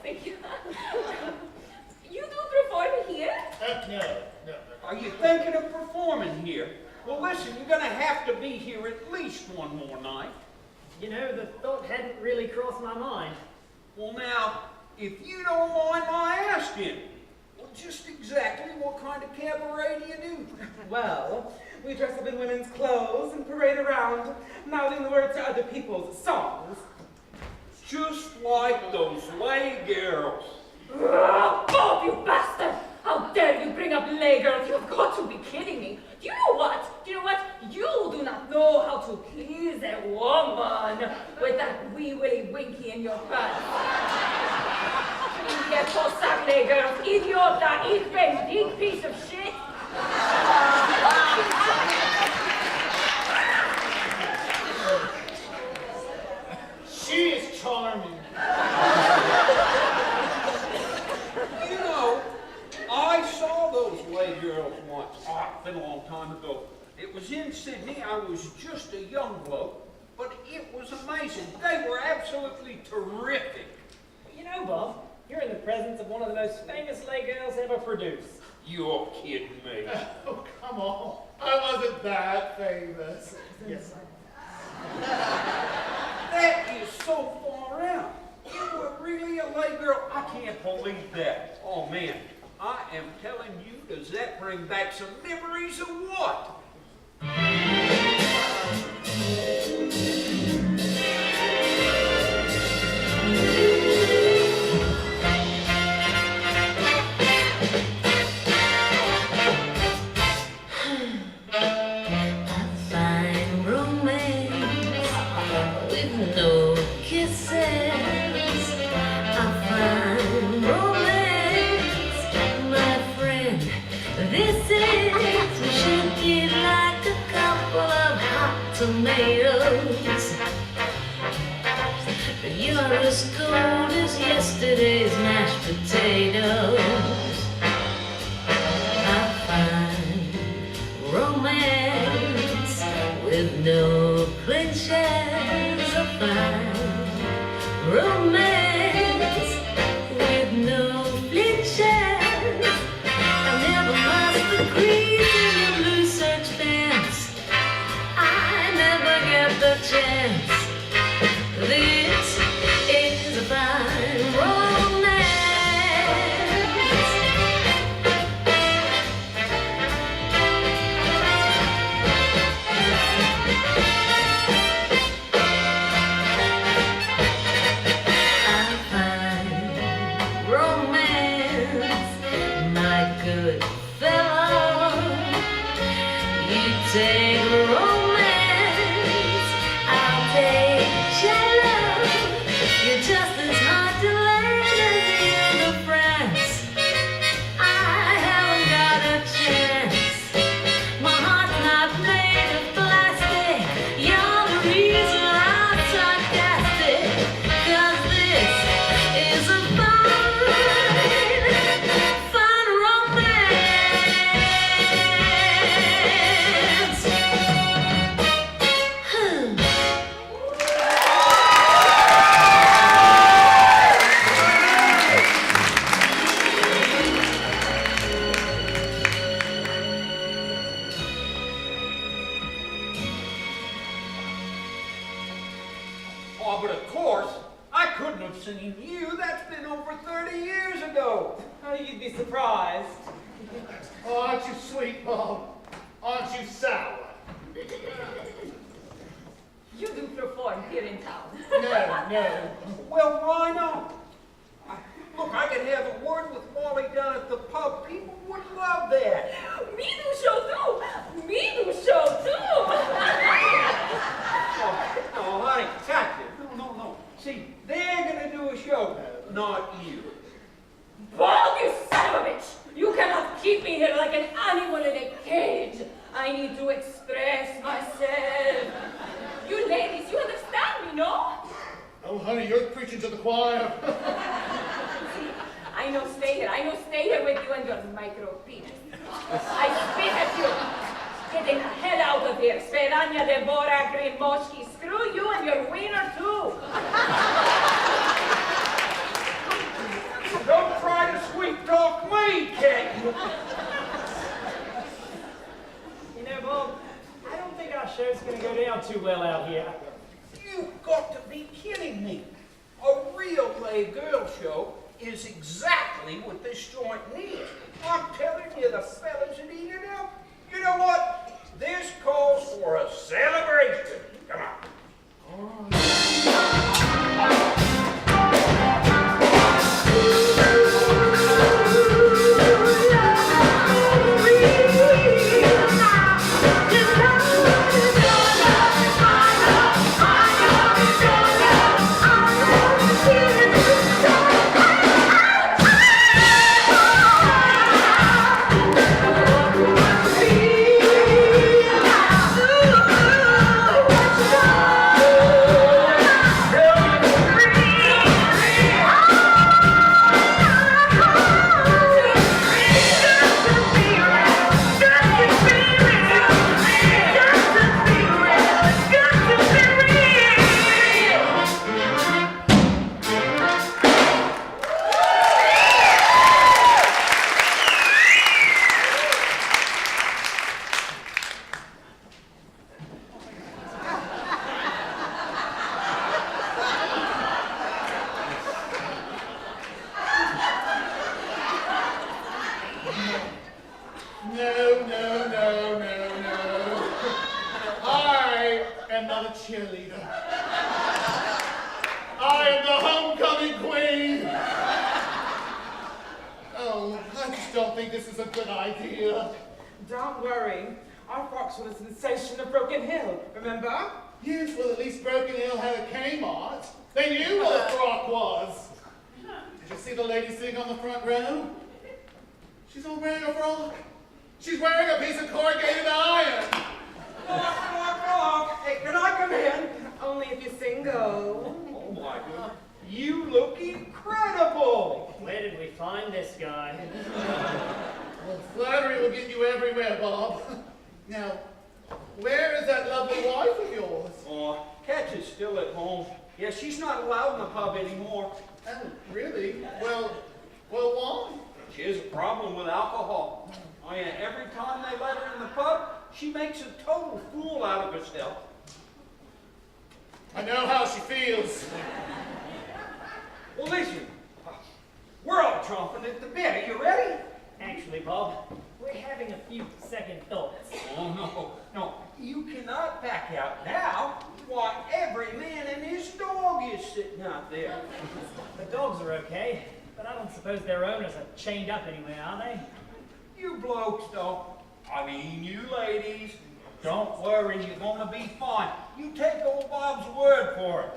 Thank you. You do perform here? No. Are you thinking of performing here? Well, listen, you're going to have to be here at least one more night. You know, the thought hadn't really crossed my mind. Well, now, if you don't mind my asking, well, just exactly what kind of cabaret do you do? Well, we dress up in women's clothes and parade around, mouthing the words to other people's songs. Just like those lay girls. Bob, you bastard! How dare you bring up lay girls? You've got to be kidding me. Do you know what? You do not know how to please a woman with that wee willy winky in your pants. Get Cossack lay girls, idiota, ich bin big piece of shit. She is charming. You know, I saw those lay girls once. Oh, it's been a long time ago. It was in Sydney. I was just a young bloke, but it was amazing. They were absolutely terrific. You know, Bob, you're in the presence of one of the most famous lay girls ever produced. You're kidding me. Oh, come on. I wasn't that famous. Yes, That is so far out. You were really a lay girl. I can't believe that. Oh, man. I am telling you, does that bring back some memories of what? Tomatoes, you are as cold as yesterday's mashed potatoes. I find romance with no clinches. I find romance with no flinches. I never must agree in your blue search pants. The chance. This is a fine romance. take romance, I'll take shallow. You're just as hard to land as the other friends. I haven't got a chance. My heart's not made of plastic. You're the reason I'm sarcastic. 'Cause this is a fun romance. Oh, but of course, I couldn't have seen you. That's been over 30 years ago. Oh, you'd be surprised. Oh, aren't you sweet, Bob? Aren't you sour? You do perform here in town. No. Well, why not? Look, I could have a word with Wally down at the pub. People would love that. Me do show too. Me do show too. Oh, honey, gotcha. No. See, they're gonna do a show, not you. Bob, you son of a bitch! You cannot keep me here like an animal in a cage. I need to express myself. You ladies, you understand me, no? Oh, honey, you're preaching to the choir. I know stay here. With you and your micro penis. I spit at you. Get the hell out of here. Sperania Devora Grimoshki. Screw you and your wiener too. Don't try to sweet talk me, kid. You know, Bob, I don't think our show's going to go down too well out here. You've got to be kidding me. A real play girl show is exactly what this joint needs. I'm telling you, the fellas would eat it up. You know what? This calls for a celebration. Come on. cheerleader. I am the homecoming queen. Oh, I just don't think this is a good idea. Don't worry. Our frocks were the sensation of Broken Hill, remember? Yes, well, at least Broken Hill had a Kmart. They knew what a frock was. Did you see the lady sitting on the front row? She's not wearing a frock. She's wearing a piece of corrugated iron. Hey, can I come in? Only if you're single. Oh my goodness. You look incredible. Where did we find this guy? Well, flattery will get you everywhere, Bob. Now, where is that lovely wife of yours? Oh, Catch is still at home. Yeah, she's not allowed in the pub anymore. Oh, really? Well, why? She has a problem with alcohol. Oh yeah, every time they let her in the pub, she makes a total fool out of herself. I know how she feels. Well, listen, we're all chomping at the bit. Are you ready? Actually, Bob, we're having a few second thoughts. Oh, no. You cannot back out now. Why, every man and his dog is sitting out there. The dogs are okay, but I don't suppose their owners are chained up anywhere, are they? You blokes don't. I mean, you ladies. Don't worry, you're gonna be fine. You take old Bob's word for it.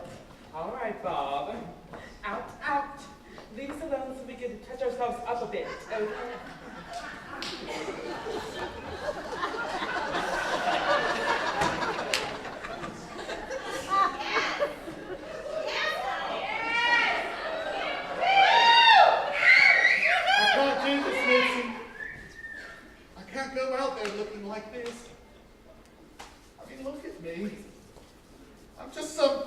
All right, Bob. Out, out. Leave us alone so we can touch ourselves up a bit, okay? I can't do this, Mitzi. I can't go out there looking like this. I mean, look at me. I'm just some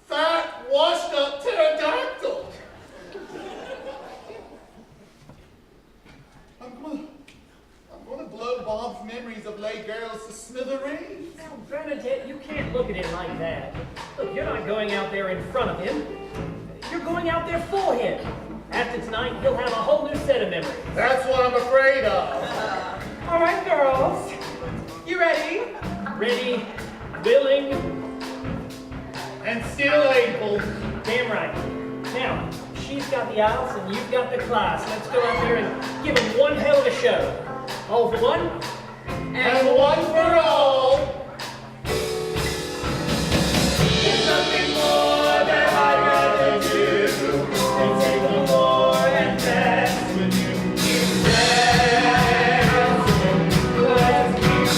fat, washed-up pterodactyl. I'm gonna blow Bob's memories of lay girls to smithereens. Now, Bernadette, you can't look at him like that. Look, you're not going out there in front of him. You're going out there for him. After tonight, he'll have a whole new set of memories. That's what I'm afraid of. All right, girls. You ready? Ready, willing, And still able. damn right. Now, she's got the aisles and you've got the class. Let's go out there and give them one hell of a show. All for one. And one for all. There's nothing more that I'd rather do than take the more and dance with you. You dance, let's keep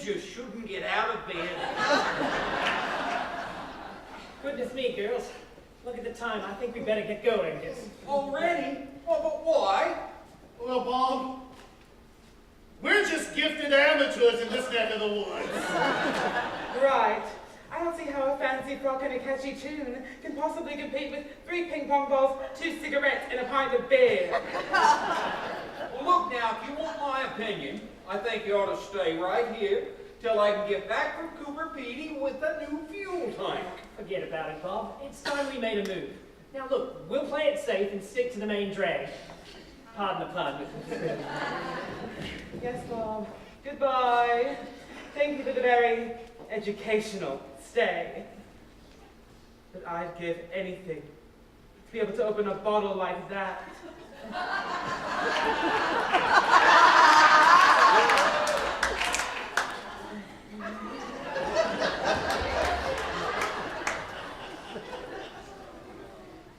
just shouldn't get out of bed. Goodness me, girls. Look at the time. I think we better get going. Already? Well, but why? Well, Bob, we're just gifted amateurs in this neck of the woods. Right. I don't see how a fancy frock and a catchy tune can possibly compete with 3 ping pong balls, 2 cigarettes, and a pint of beer. Well, look now, if you want my opinion, I think you ought to stay right here till I can get back from Cooper Pedy with a new fuel tank. Forget about it, Bob. It's time we made a move. Now look, we'll play it safe and stick to the main drag. Pardon the pun. Yes, Bob. Goodbye. Thank you for the very educational stay. But I'd give anything to be able to open a bottle like that.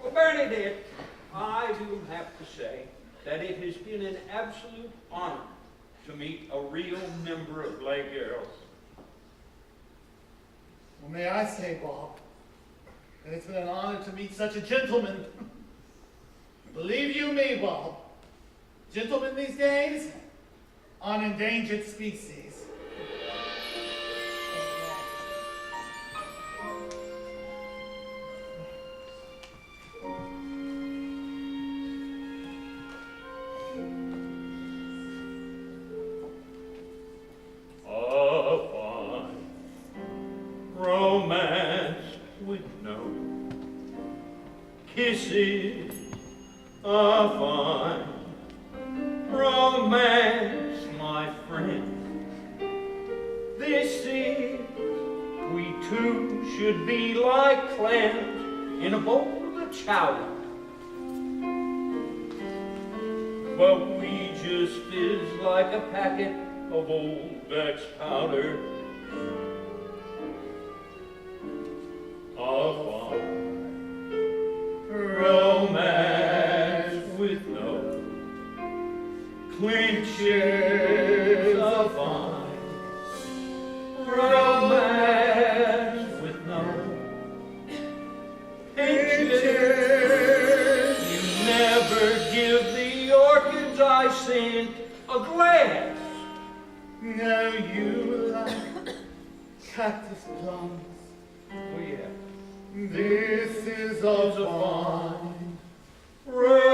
Well, Bernadette, I do have to say that it has been an absolute honor to meet a real member of Blay Girls. Well, may I say, Bob, that it's been an honor to meet such a gentleman. Believe you me, Bob, gentlemen these days are an endangered species. Kisses a fine romance, my friend. This is, we two should be like clams in a bowl of chowder. But we just fizz like a packet of old Beck's powder. A fine romance with no clinches, a fine romance with no pinches. You never give the orchids I sent a glass. No, you like cactus plums. Oh yeah. This is a fine romance.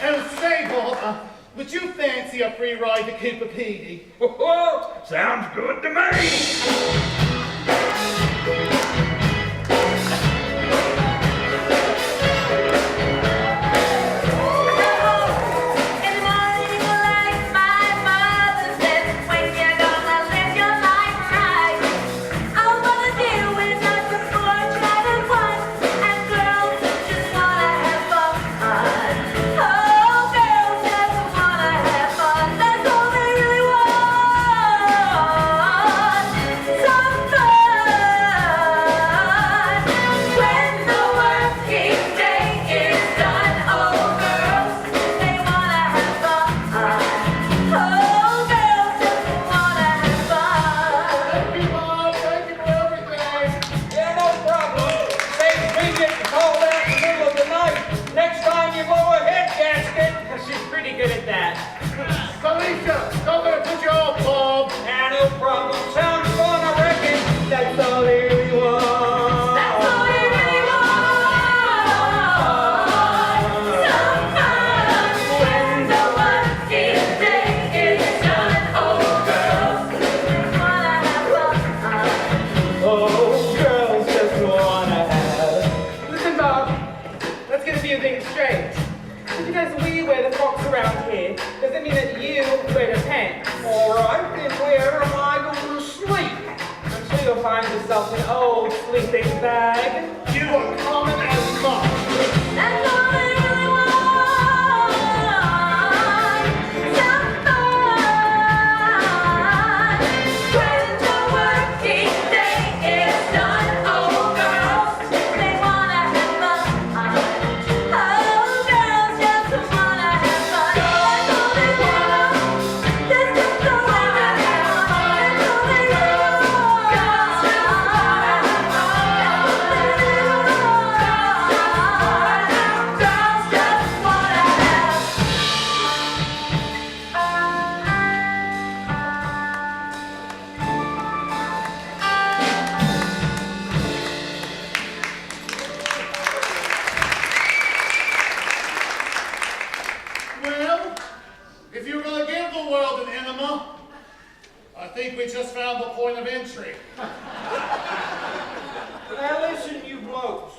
And say, Bob, would you fancy a free ride to Cooper Pedy? Sounds good to me. An old sleeping bag. You are common as much. That's all I really want. Some fun. When the work around the point of entry. Now listen, you blokes.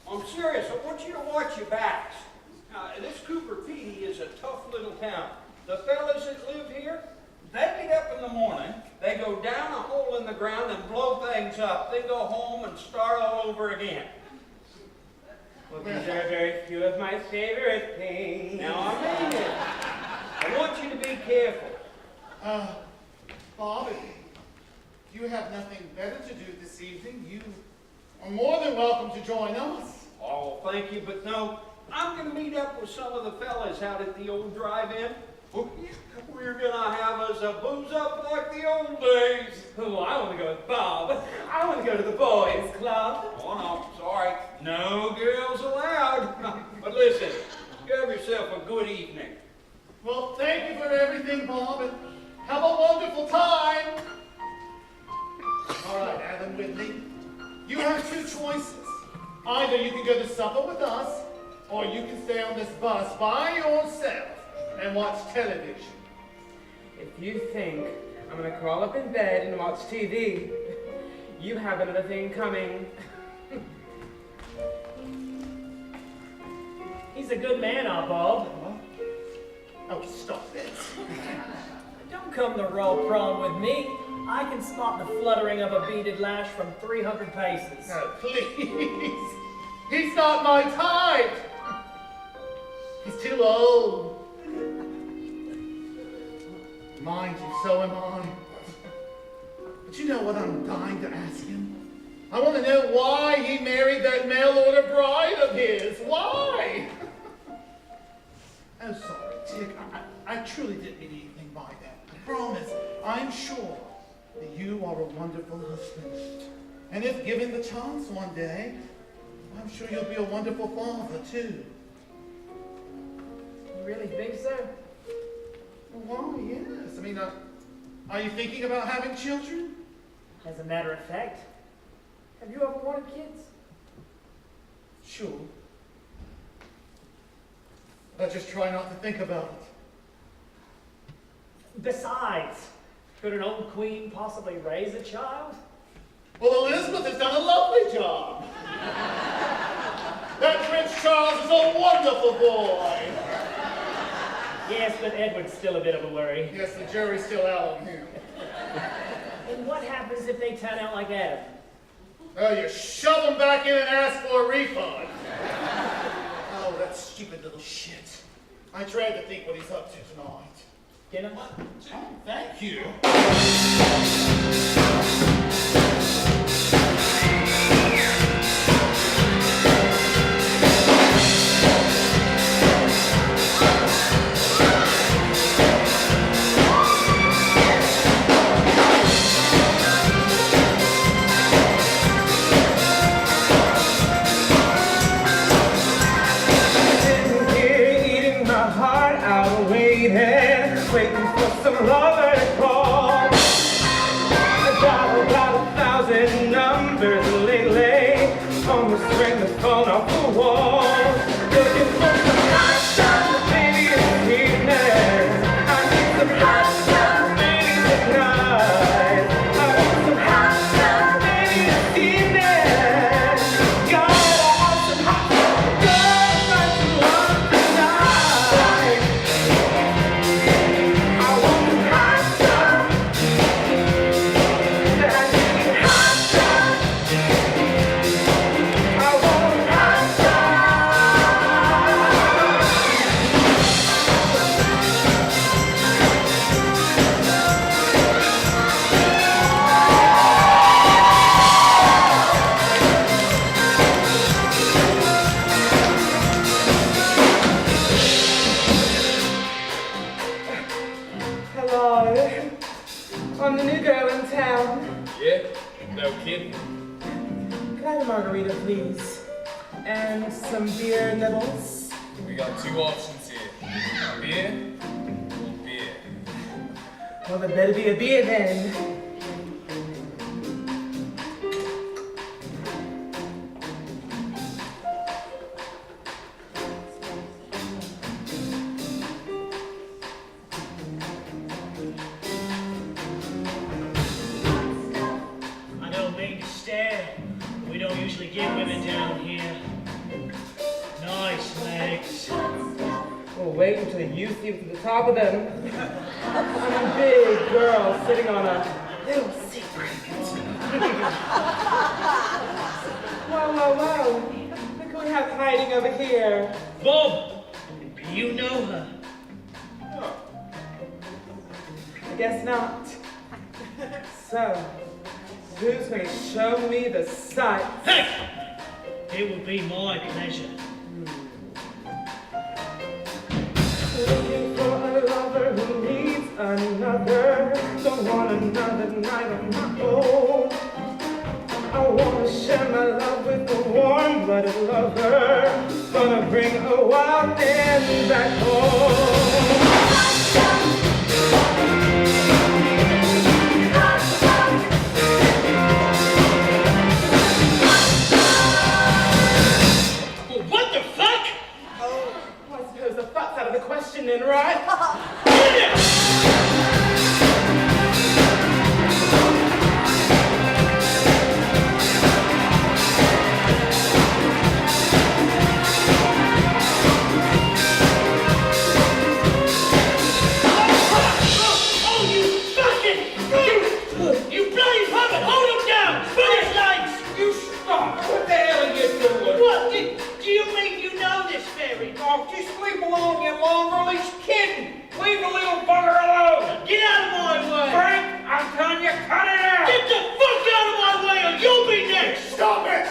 I'm serious. I want you to watch your backs. Now, this Cooper Pedy is a tough little town. The fellas that live here, they get up in the morning, they go down a hole in the ground and blow things up. Then go home and start all over again. Well, these are very few of my favorite things. Now, I mean it. I want you to be careful. Bob, if you have nothing better to do this evening, you are more than welcome to join us. Oh, thank you, but no. I'm going to meet up with some of the fellas out at the old drive-in. We're going to have us a booze up like the old days. Oh, I want to go with Bob. I want to go to the boys' club. Oh, no, sorry. No girls allowed. But listen, have yourself a good evening. Well, thank you for everything, Bob, and have a wonderful time. All right, Adam Whitley, you have two choices. Either you can go to supper with us, or you can stay on this bus by yourself and watch television. If you think I'm going to crawl up in bed and watch TV, you have another thing coming. He's a good man, our Bob. Oh, stop it. Don't come to roll prom with me. I can spot the fluttering of a beaded lash from 300 paces. No, please. He's not my type. He's too old. Mind you, so am I. But you know what I'm dying to ask him? I want to know why he married that mail-order bride of his. Why? Oh, sorry, Dick. I truly didn't mean anything by that. I promise. I'm sure that you are a wonderful husband. And if given the chance one day, I'm sure you'll be a wonderful father, too. You really think so? Why, yes. I mean, are you thinking about having children? As a matter of fact, have you ever wanted kids? Sure. But just try not to think about it. Besides, could an old queen possibly raise a child? Well, Elizabeth has done a lovely job. That Prince Charles is a wonderful boy. Yes, but Edward's still a bit of a worry. Yes, the jury's still out on him. And what happens if they turn out like Adam? Oh, you shove him back in and ask for a refund. Oh, that stupid little shit. I dread to think what he's up to tonight. Dinner? Oh, thank you. Waiting for some lover to call. I dialed about 1,000 numbers lately. Almost rang the phone off the wall. Looking for some hot stuff, maybe this evening. I need some hot stuff, maybe tonight. I want some hot stuff, maybe this evening. Gotta have some hot stuff, gotta find some love tonight. I'm the new girl in town. Yeah? No kidding. Can I have a margarita, please? And some beer nibbles? We got two options here. Beer or beer? Well, there better be a beer then. don't usually get women down here. Nice legs. Well, wait until you see to the top of them. I'm a big girl sitting on a little secret. Whoa. Look who we have hiding over here. Bob, you know her. I guess not. So, who's going to show me the sights? Hey! It will be my pleasure. Looking for a lover who needs another. Don't want another night on my own. I want to share my love with a warm-blooded lover. Gonna bring a wild man back home. What the fuck? Oh, I suppose the fuck's out of the question then, right? Oh, just leave alone, you long-released kitten! Leave the little bugger alone! Get out of my way! Frank, I'm telling you, cut it out! Get the fuck out of my way or you'll be next! Stop it!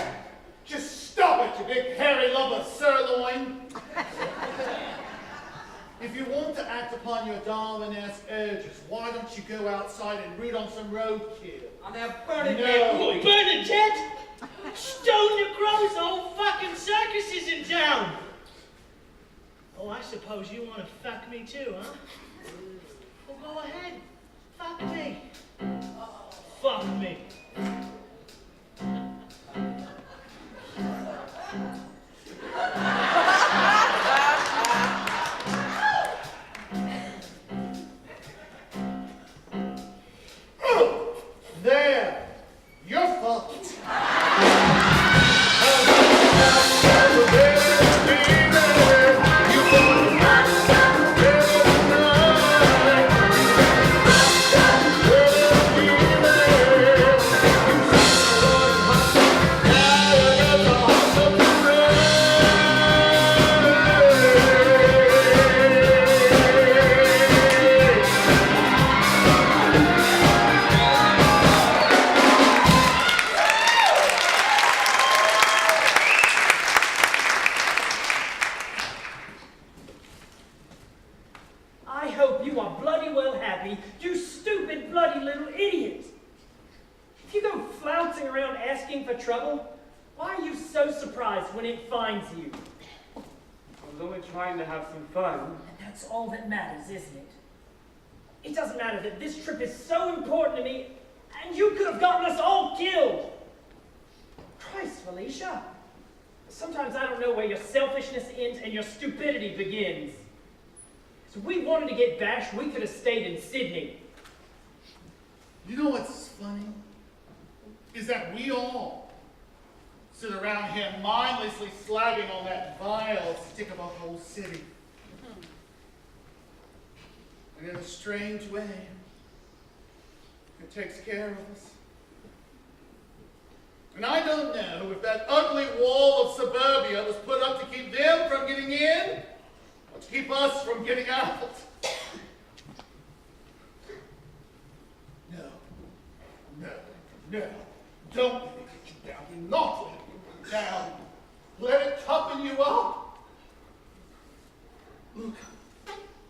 Just stop it, you big hairy love of sirloin! If you want to act upon your Darwin-esque urges, why don't you go outside and root on some roadkill? And now Bernadette, Oh, Bernadette! Stone the Crow's whole fucking circus is in town! Oh, I suppose you want to fuck me too, huh? Well, go ahead. Fuck me. Fuck me. There! You're fucked! I hope you are bloody well happy, you stupid bloody little idiot. If you go flouncing around asking for trouble, why are you so surprised when it finds you? I was only trying to have some fun. And that's all that matters, isn't it? It doesn't matter that this trip is so important to me, and you could have gotten us all killed. Christ, Felicia. Sometimes I don't know where your selfishness ends and your stupidity begins. So if we wanted to get bashed, we could have stayed in Sydney. You know what's funny? Is that we all sit around here mindlessly slagging on that vile stick of a whole city. And in a strange way, it takes care of us. And I don't know if that ugly wall of suburbia was put up to keep them from getting in, or to keep us from getting out. No. Don't let it get you down. Do not let it get you down. Let it toughen you up. Look,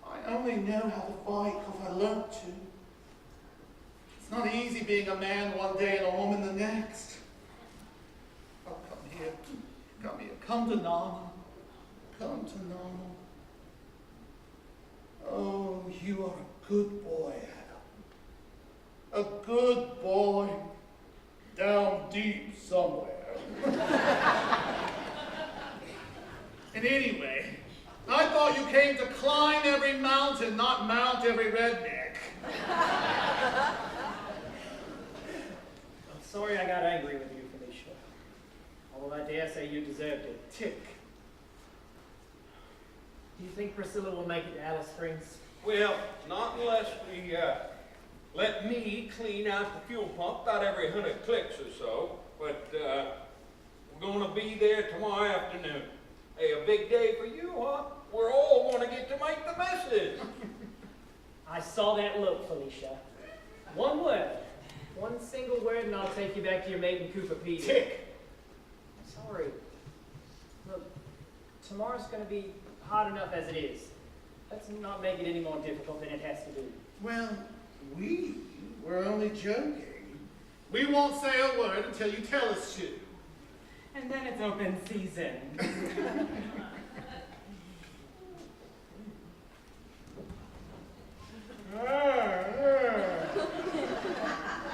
I only know how to fight because I learned to. It's not easy being a man one day and a woman the next. Oh, come here. Come here. Come to Nana. Come to Nana. Oh, you are a good boy, Adam. A good boy. Down deep somewhere. And anyway, I thought you came to climb every mountain, not mount every redneck. I'm sorry I got angry with you, Felicia. Oh, I dare say you deserved it. Tick. Do you think Priscilla will make it to Alice Springs? Well, not unless we let me clean out the fuel pump about every 100 clicks or so. But we're going to be there tomorrow afternoon. Hey, a big day for you, huh? We're all going to get to make the message. I saw that look, Felicia. One word. One single word and I'll take you back to your mate in Cooper Pete. Tick. Sorry. Look, tomorrow's going to be hard enough as it is. Let's not make it any more difficult than it has to be. Well, we were only joking. We won't say a word until you tell us to. And then it's open season.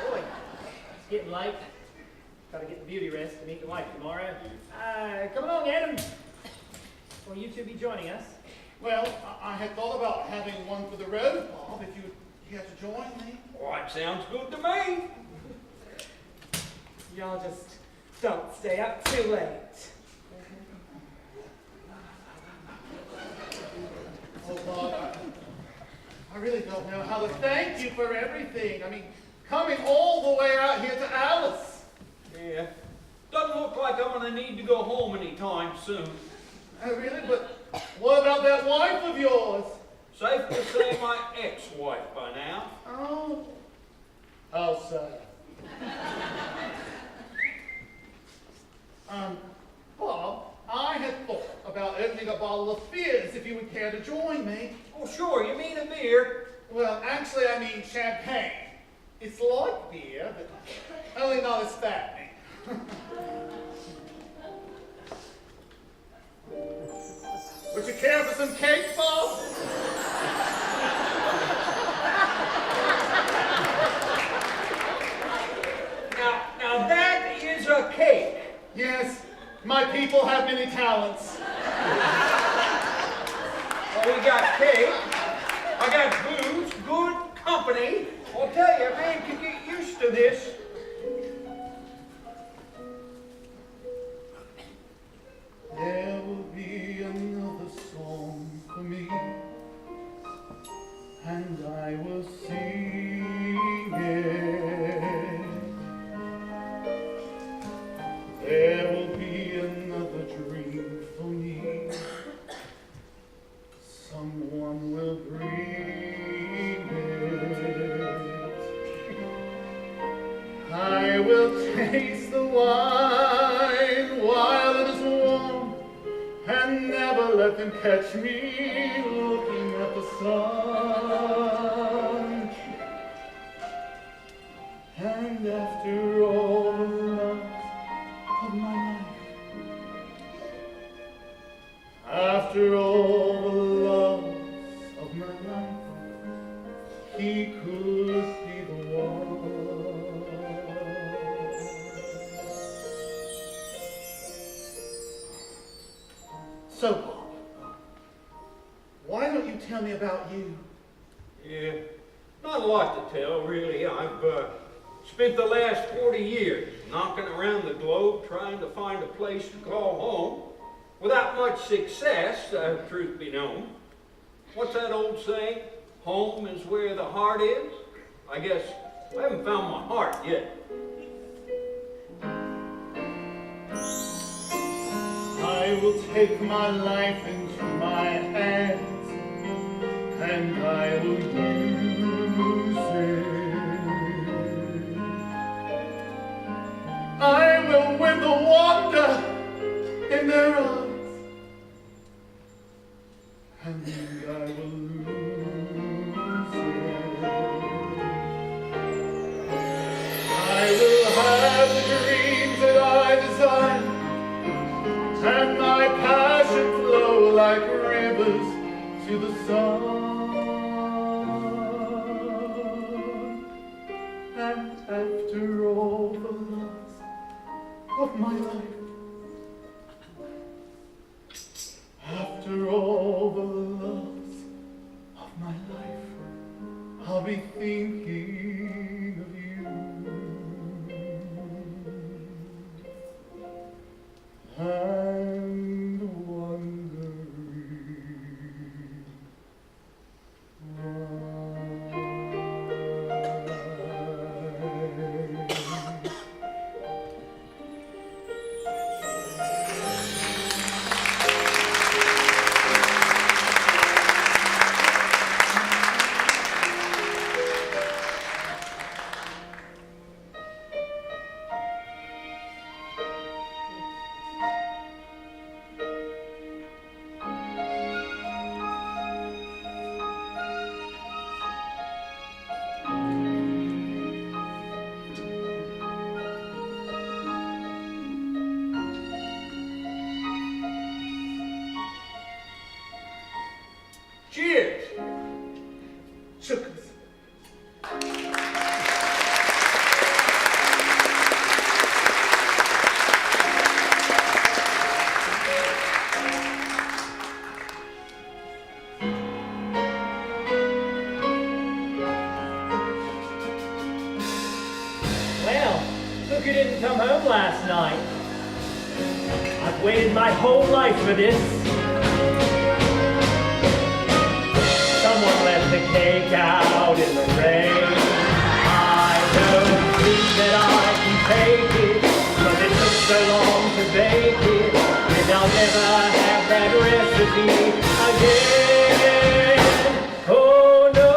Boy, it's getting late. Gotta get the beauty rest to meet the wife tomorrow. Come along, Adam. Will you two be joining us? Well, I had thought about having one for the road, Bob, if you would care to join me. Well, that sounds good to me. Y'all just don't stay up too late. Oh, Bob, I really don't know how to thank you for everything. I mean, coming all the way out here to Alice. Yeah. Doesn't look like I'm going to need to go home anytime soon. Oh, really? But what about that wife of yours? Safe to say my ex-wife by now. Oh. How so? Bob, I had thought about opening a bottle of fizz if you would care to join me. Oh, sure. You mean a beer? Well, actually, I mean champagne. It's like beer, but only not as fattening. Would you care for some cake, Bob? Now that is a cake. Yes, my people have many talents. Well, we got cake. I got booze, good company. I'll tell you, a man can get used to this. There will be another song for me, and I will sing it. There will be another dream for me, someone will bring it. I will taste the wine while it is warm, and never let them catch me looking at the sun. And after all the love of my life, after all the love of my life, he could be the one. So, Bob, why don't you tell me about you? Yeah, not a lot to tell, really. I've spent the last 40 years knocking around the globe trying to find a place to call home. Without much success, truth be known. What's that old saying? Home is where the heart is? I guess I haven't found my heart yet. I will take my life into my hands, and I will use it. I will win the wonder in their eyes, and I will lose it. I will have the dreams that I desire, and my passion flow like rivers to the sun. And after all the loves of my life, after all the loves of my life, I'll be thinking of you. Luke, you didn't come home last night. I've waited my whole life for this. Someone left the cake out in the rain. I don't think that I can take it, but it took so long to bake it, and I'll never have that recipe again. Oh no.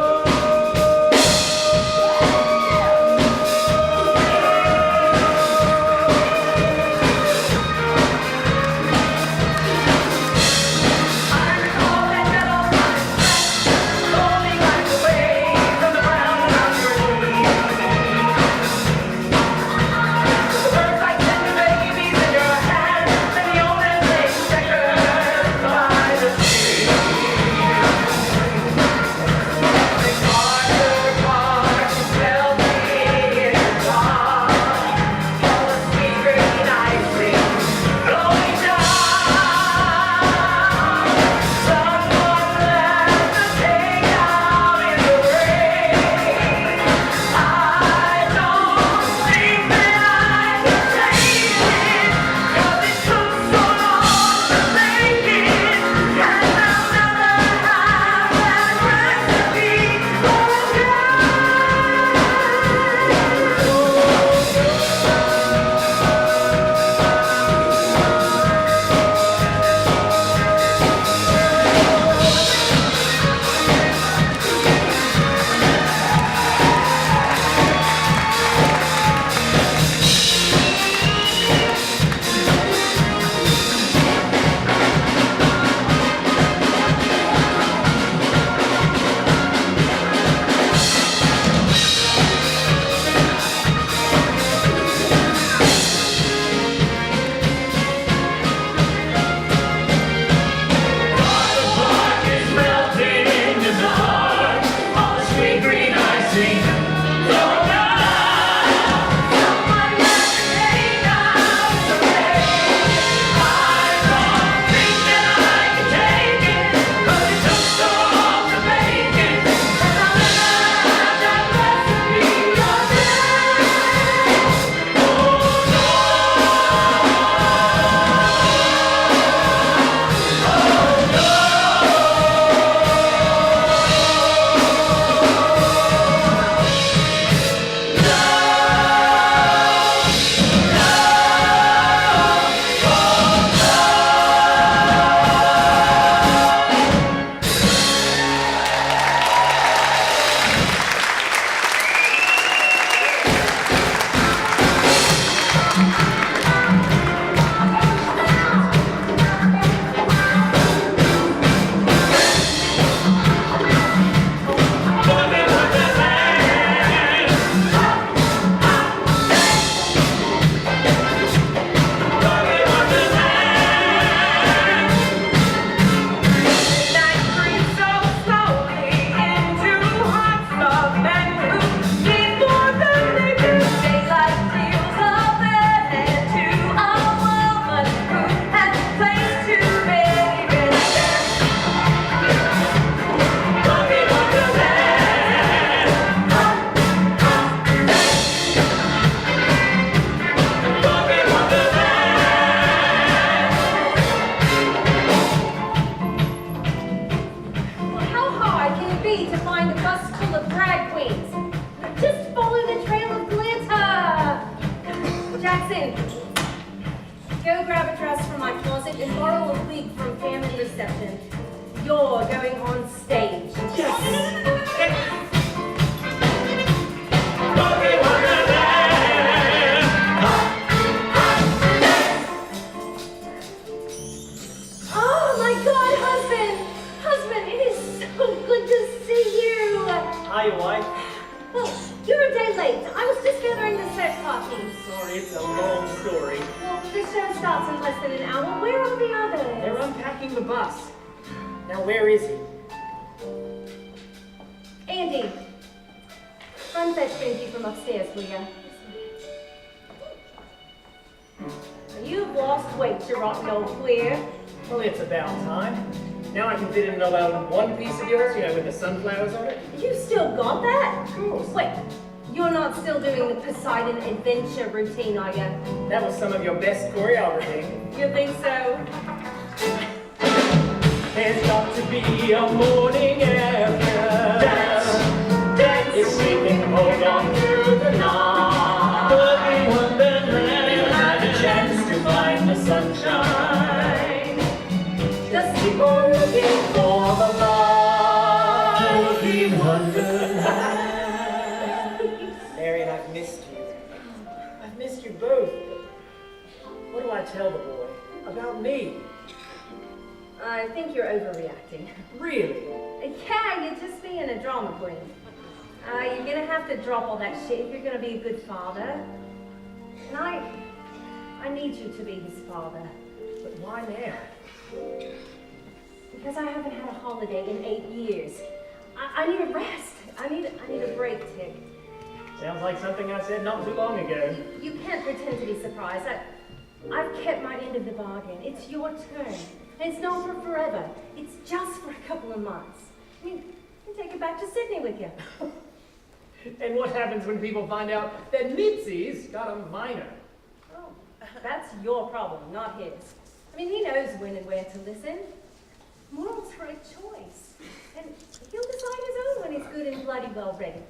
Go grab a dress from my closet and borrow a wig from family reception. You're going on stage. Oh my God, husband! Husband, it is so good to see you. Hi, wife. Well, you're a day late. I was just gathering the set costumes. Sorry, it's a long story. Well, the show starts in less than an hour. Where are the others? They're unpacking the bus. Now, where is he? Andy, run fetch Benji from upstairs, will ya? You've lost weight, you rotten old queer. Well, it's about time. Now I can fit in one piece of yours, with the sunflowers on it. You still got that? Of course. Wait, You're not still doing the Poseidon adventure routine, are you? That was some of your best choreography. You think so? There's got to be a morning after. Dance, dance. If we can hold on through the night. Boogie Wonderland. We'll have a chance to find the sunshine. Just keep on looking for the light. Boogie Wonderland. Marion, I've missed you. I've missed you both. What do I tell the boy about me? I think you're overreacting. Really? Yeah, you're just being a drama queen. You're gonna have to drop all that shit if you're gonna be a good father. And I need you to be his father. But why now? Because I haven't had a holiday in 8 years. I need a rest. I need a break, Tick. Sounds like something I said not too long ago. You can't pretend to be surprised. I've kept my end of the bargain. It's your turn. And it's not for forever. It's just for a couple of months. I mean, you can take it back to Sydney with you. And what happens when people find out that Mitzi's got a minor? Oh, that's your problem, not his. I mean, he knows when and where to listen. Morals are a choice. And he'll decide his own when he's good and bloody well ready.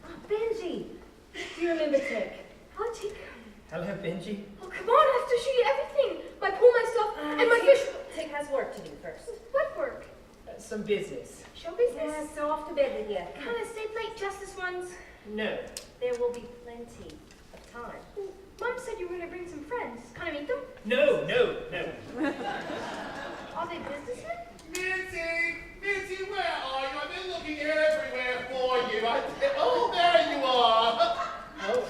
Oh, Benji, do you remember Tick? How Tick? Hello, Benji. Oh, come on, I have to show you everything. My pool, my stuff, and my fish. Tick has work to do first. What work? Some business. Show business? Yeah, so off to bed with you. Can I stay late just this once? No. There will be plenty of time. Mom said you were going to bring some friends. Can I meet them? No. Are they businessmen? Mitzi, where are you? I've been looking everywhere for you. Oh, there you are. Oh,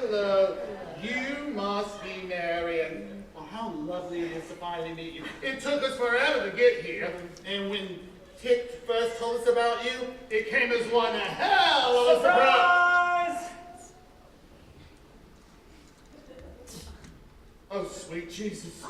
hello. You must be Marion. Oh, how lovely it is to finally meet you. It took us forever to get here, and when Tick first told us about you, it came as one hell of a surprise. Oh, sweet Jesus.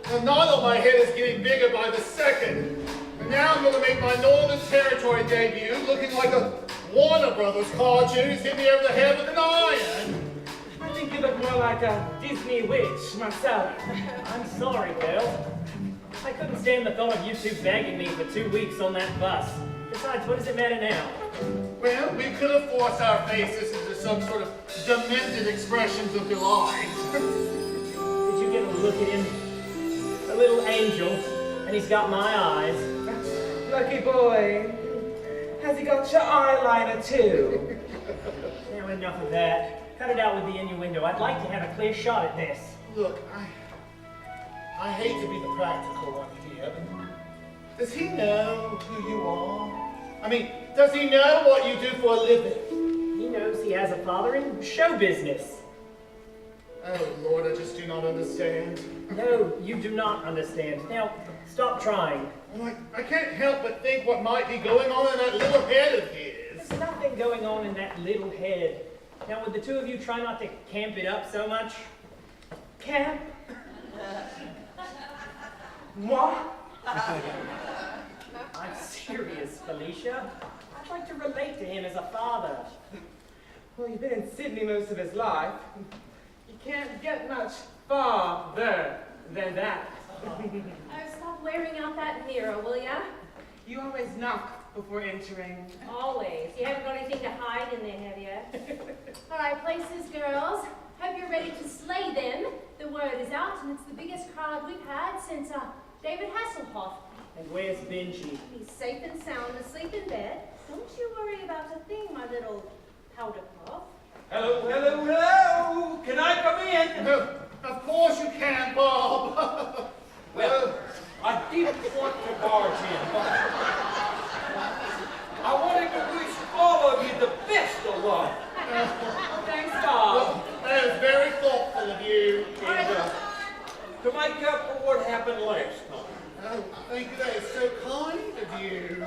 The knot on my head is getting bigger by the second. And now I'm going to make my Northern Territory debut looking like a Warner Brothers cartoon who's hit me over the head with an iron. I think you look more like a Disney witch myself. I'm sorry, Bill. I couldn't stand the thought of you two begging me for 2 weeks on that bus. Besides, what does it matter now? Well, we could have forced our faces into some sort of demented expressions of delight. Did you get a look at him? A little angel, and he's got my eyes. Lucky boy. Has he got your eyeliner too? Now enough of that. Cut it out with the innuendo. I'd like to have a clear shot at this. Look, I hate to be the practical one here, but does he know who you are? I mean, does he know what you do for a living? He knows he has a father in show business. Oh, Lord, I just do not understand. No, you do not understand. Now, stop trying. Well, I can't help but think what might be going on in that little head of his. There's nothing going on in that little head. Now, would the two of you try not to camp it up so much? Camp? Moi? I'm serious, Felicia. I'd like to relate to him as a father. Well, you've been in Sydney most of his life. You can't get much farther than that. Oh, stop wearing out that mirror, will ya? You always knock before entering. Always. You haven't got anything to hide in there, have you? All right, places, girls. Hope you're ready to slay them. The word is out, and it's the biggest crowd we've had since David Hasselhoff. And where's Benji? He's safe and sound asleep in bed. Don't you worry about a thing, my little powder puff. Hello, hello, hello! Can I come in? Of course you can, Bob. Well, I didn't want to barge in, but I wanted to wish all of you the best of luck. Thanks, Bob. Well, that is very thoughtful of you. And to make up for what happened last time. Oh, thank you. That is so kind of you.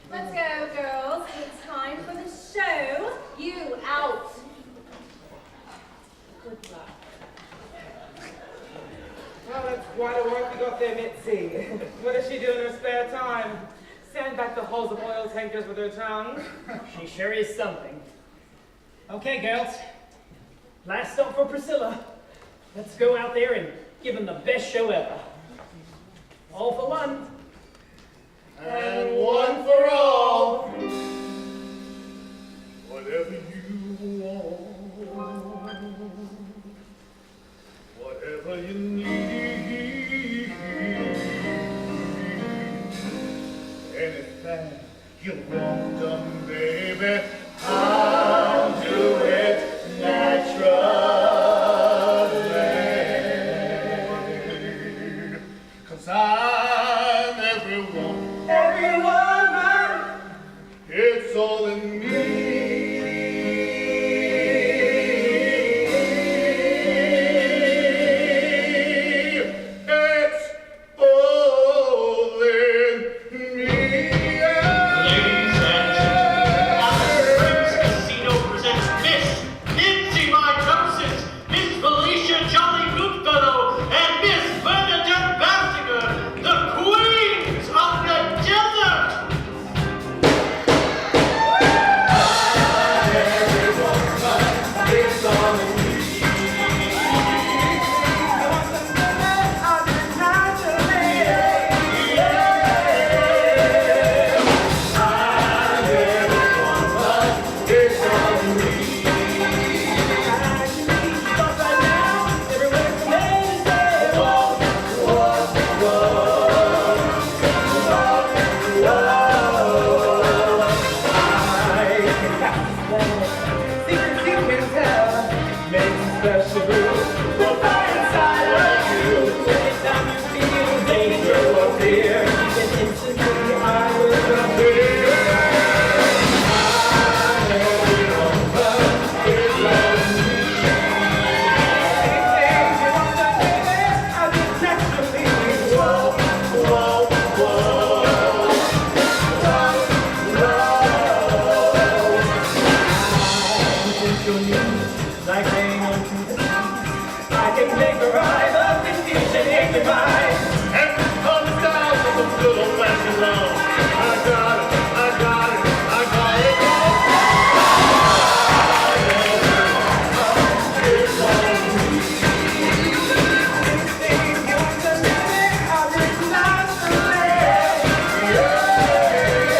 Let's go, girls. It's time for the show. You out. Good luck. Well, that's quite a work we got there, Mitzi. What does she do in her spare time? Sand back the hulls of oil tankers with her tongue? She sure is something. Okay, girls. Last stop for Priscilla. Let's go out there and give them the best show ever. All for one. And one for all. Whatever you want, whatever you need, anything you want done, baby, I'll do it naturally. 'Cause I'm everyone. Everyone, man! It's all in me. It's all in me. Ladies and gentlemen, Alice Springs Casino presents Miss Mitzi Mitosis, Miss Felicia Jolly Goodfellow, and Miss Bernadette Bassinger, the queens of the desert! It's all in me. It's all in me. Secrets you can tell makes a special groove. The fire inside of you. Anytime you feel danger or fear, then instantly I will appear. Anything you want done, baby, I'll do naturally. Like hanging on to the sea. I can make a ride of confusion in your mind. And comes down to the good old-fashioned love. I got it, I got it, I got it. It's all in me. Anything you want done, baby, I'll do naturally. It's all in me.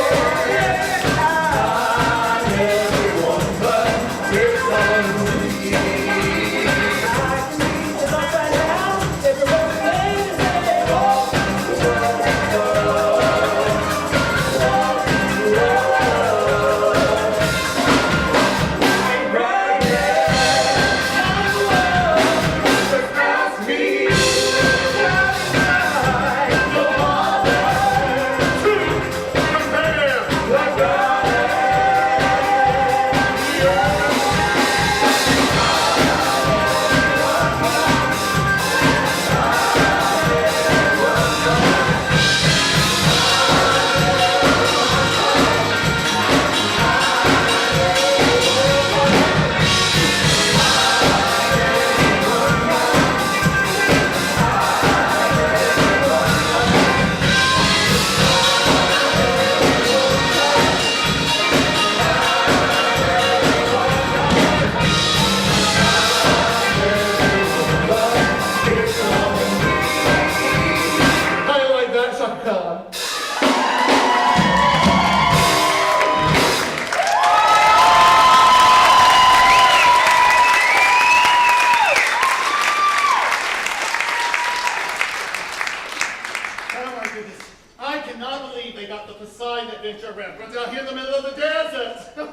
Oh my goodness. I cannot believe they got the Poseidon Adventure reference out here in the middle of the desert.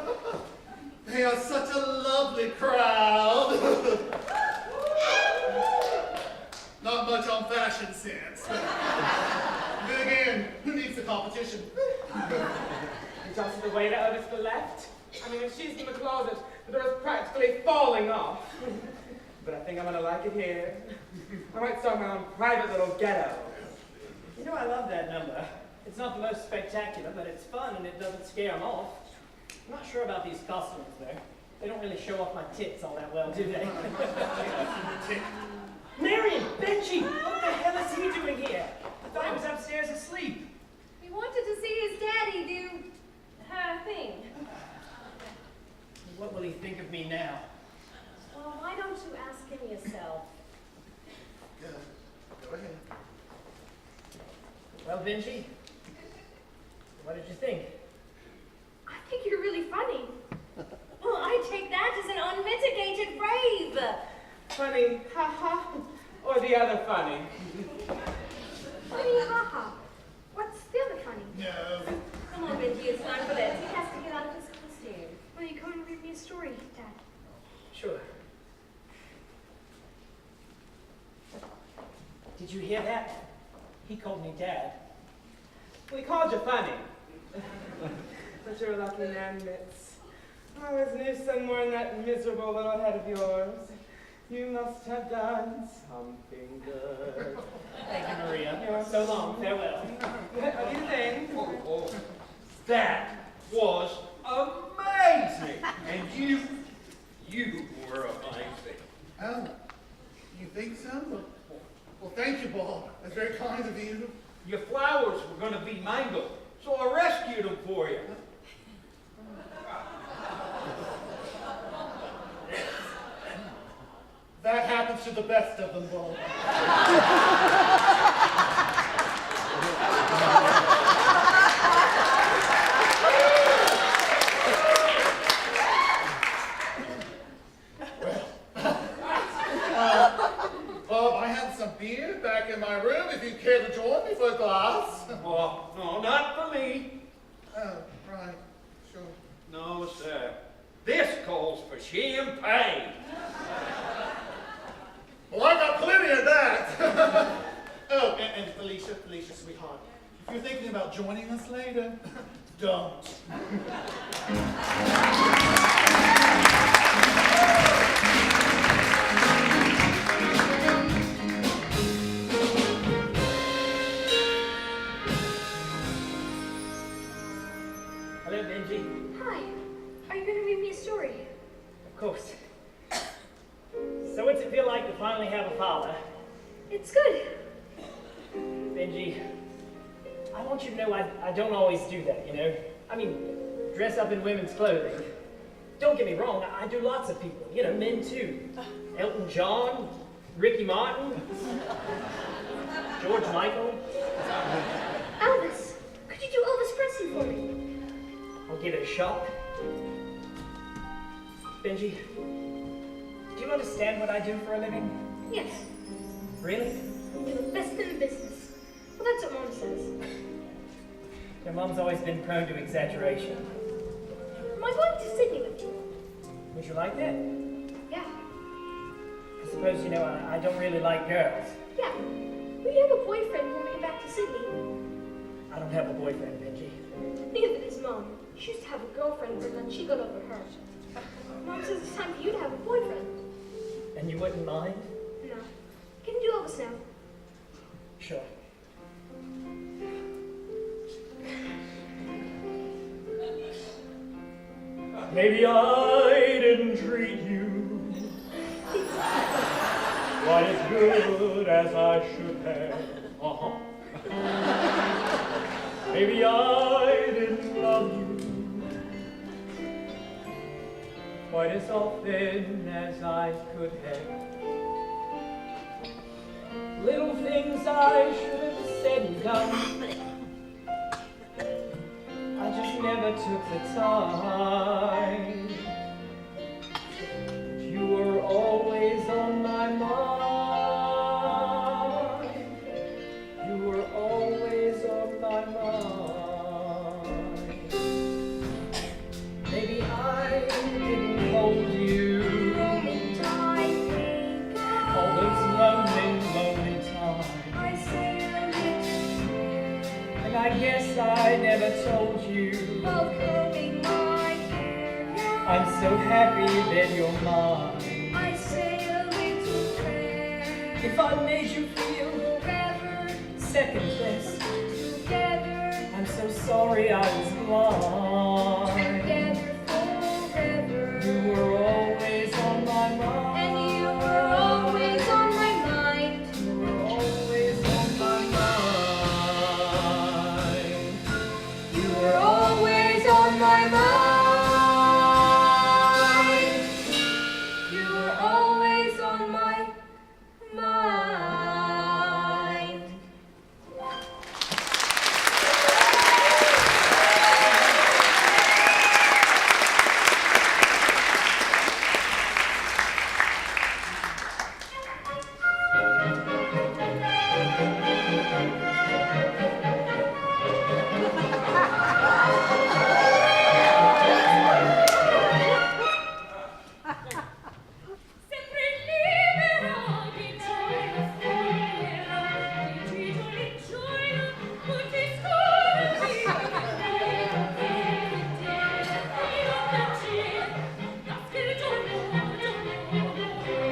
They are such a lovely crowd. Not much on fashion sense. Then again, who needs the competition? Just the way that Otis left. I mean, if she's in the closet, the door is practically falling off. But I think I'm gonna like it here. I might start my own private little ghetto. You know, I love that number. It's not the most spectacular, but it's fun and it doesn't scare them off. I'm not sure about these costumes, though. They don't really show off my tits all that well, do they? Marion! Benji! What the hell is he doing here? I thought he was upstairs asleep. He wanted to see his daddy do her thing. What will he think of me now? Well, why don't you ask him yourself? Go ahead. Well, Benji, what did you think? I think you're really funny. Well, I take that as an unmitigated rave. Funny, ha-ha, or the other funny? Funny, haha. What's the other funny? No. Come on, Benji, it's time for bed. He has to get out of his costume. Will you come and read me a story, Dad? Sure. Did you hear that? He called me Dad. We called you funny. But you're a lucky man, Mitz. I always knew somewhere in that miserable little head of yours, you must have done something good. Thank you, Maria. So long. Farewell. What do you think? Oh, that was amazing. And you were amazing. Oh, you think so? Well, thank you, Bob. That's very kind of you. Your flowers were going to be mangled, so I rescued them for you. That happens to the best of them, Bob. Bob, I have some beer back in my room if you care to join me for a glass. Well, no, not for me. Oh, right. Sure. No, sir. This calls for champagne. Well, I got plenty of that. Oh, and Felicia, sweetheart, if you're thinking about joining us later, don't. Hello, Benji. Hi. Are you going to read me a story? Of course. So what's it feel like to finally have a father? It's good. Benji, I want you to know I don't always do that, you know? I mean, dress up in women's clothing. Don't get me wrong, I do lots of people, you know, men too. Elton John, Ricky Martin, George Michael. Elvis. Could you do Elvis Presley for me? I'll give it a shot. Benji, do you understand what I do for a living? Yes. Really? You're the best in the business. Well, that's what Mom says. Your mom's always been prone to exaggeration. Am I going to Sydney with you? Would you like that? Yeah. I suppose you know I don't really like girls. Yeah. Will you have a boyfriend when we get back to Sydney? I don't have a boyfriend, Benji. Neither does Mom. She used to have a girlfriend, but then she got over her. Mom says it's time for you to have a boyfriend. And you wouldn't mind? No. Can you do Elvis now? Sure. Maybe I didn't treat you quite as good as I should have. Maybe I didn't love you quite as often as I could have. Little things I should have said and done, I just never took the time. You were always on my mind. You were always And I guess I never told you. Of combing my hair now. I'm so happy that you're mine. I say a little prayer. If I made you feel Forever second best, together. I'm so sorry I was blind. Together forever. You were always on my mind. And you were always on my mind. You were always on my mind. You were always on my mind. You were always on my mind. Sempre libero di gioia, fiera, di gioia, tutti scorsi, io piacere, che giorno, sempre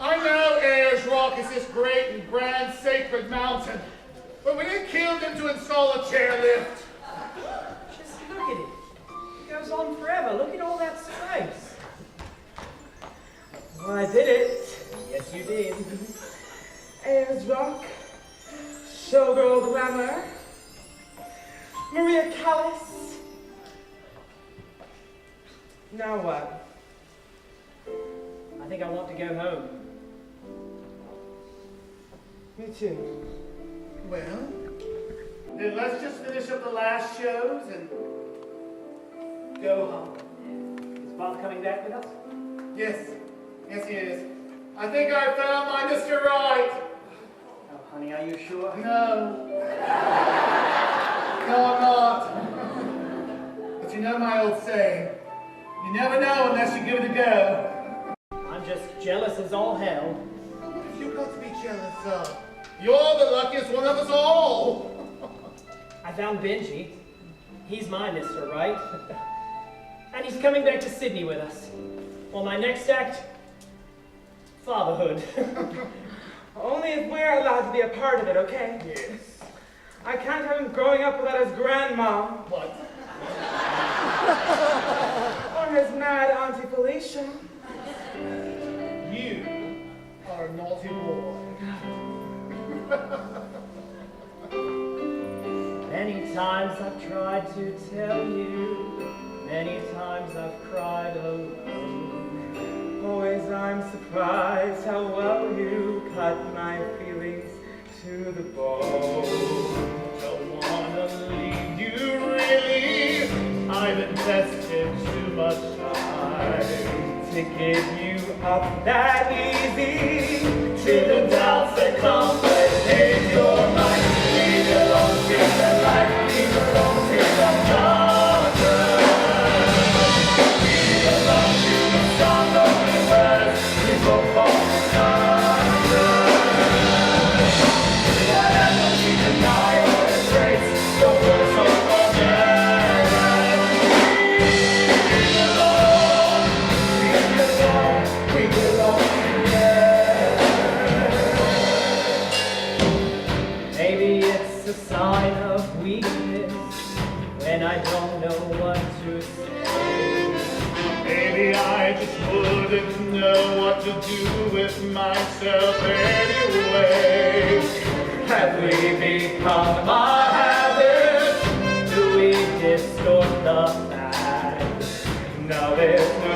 I know Ayers Rock is this great and grand sacred mountain, but we didn't kill them to install a chairlift. Just look at it. It goes on forever. Look at all that space. Well, I did it. Yes, you did. Ayers Rock, Showgirl Glamour, Maria Callas. Now what? I think I want to go home. Me too. Well, then let's just finish up the last shows and go home. Is Bob coming back with us? Yes, yes he is. I think I found my Mr. Right. Oh, honey, are you sure? No. No, I'm not. But you know my old saying, you never know unless you give it a go. I'm just jealous as all hell. What have you got to be jealous of? You're the luckiest one of us all. I found Benji. He's my Mr. Right. And he's coming back to Sydney with us. Well, my next act, fatherhood. Only if we're allowed to be a part of it, okay? Yes. I can't have him growing up without his grandma. What? Or his mad Auntie Felicia. You are a naughty boy. Many times I've tried to tell you. Many times I've cried alone. Always I'm surprised how well you cut my feelings to the bone. Don't wanna leave you really. I've invested too much time. to give you up that easy to the doubts that complicate your mind. We belong to the light, we belong to the darkness. We belong to the song of the words, we both fall under. Whatever we deny or embrace, the words are sign of weakness when I don't know what to say. Maybe I just wouldn't know what to do with myself anyway. Have we become our habits? Do we distort the facts? No, there's no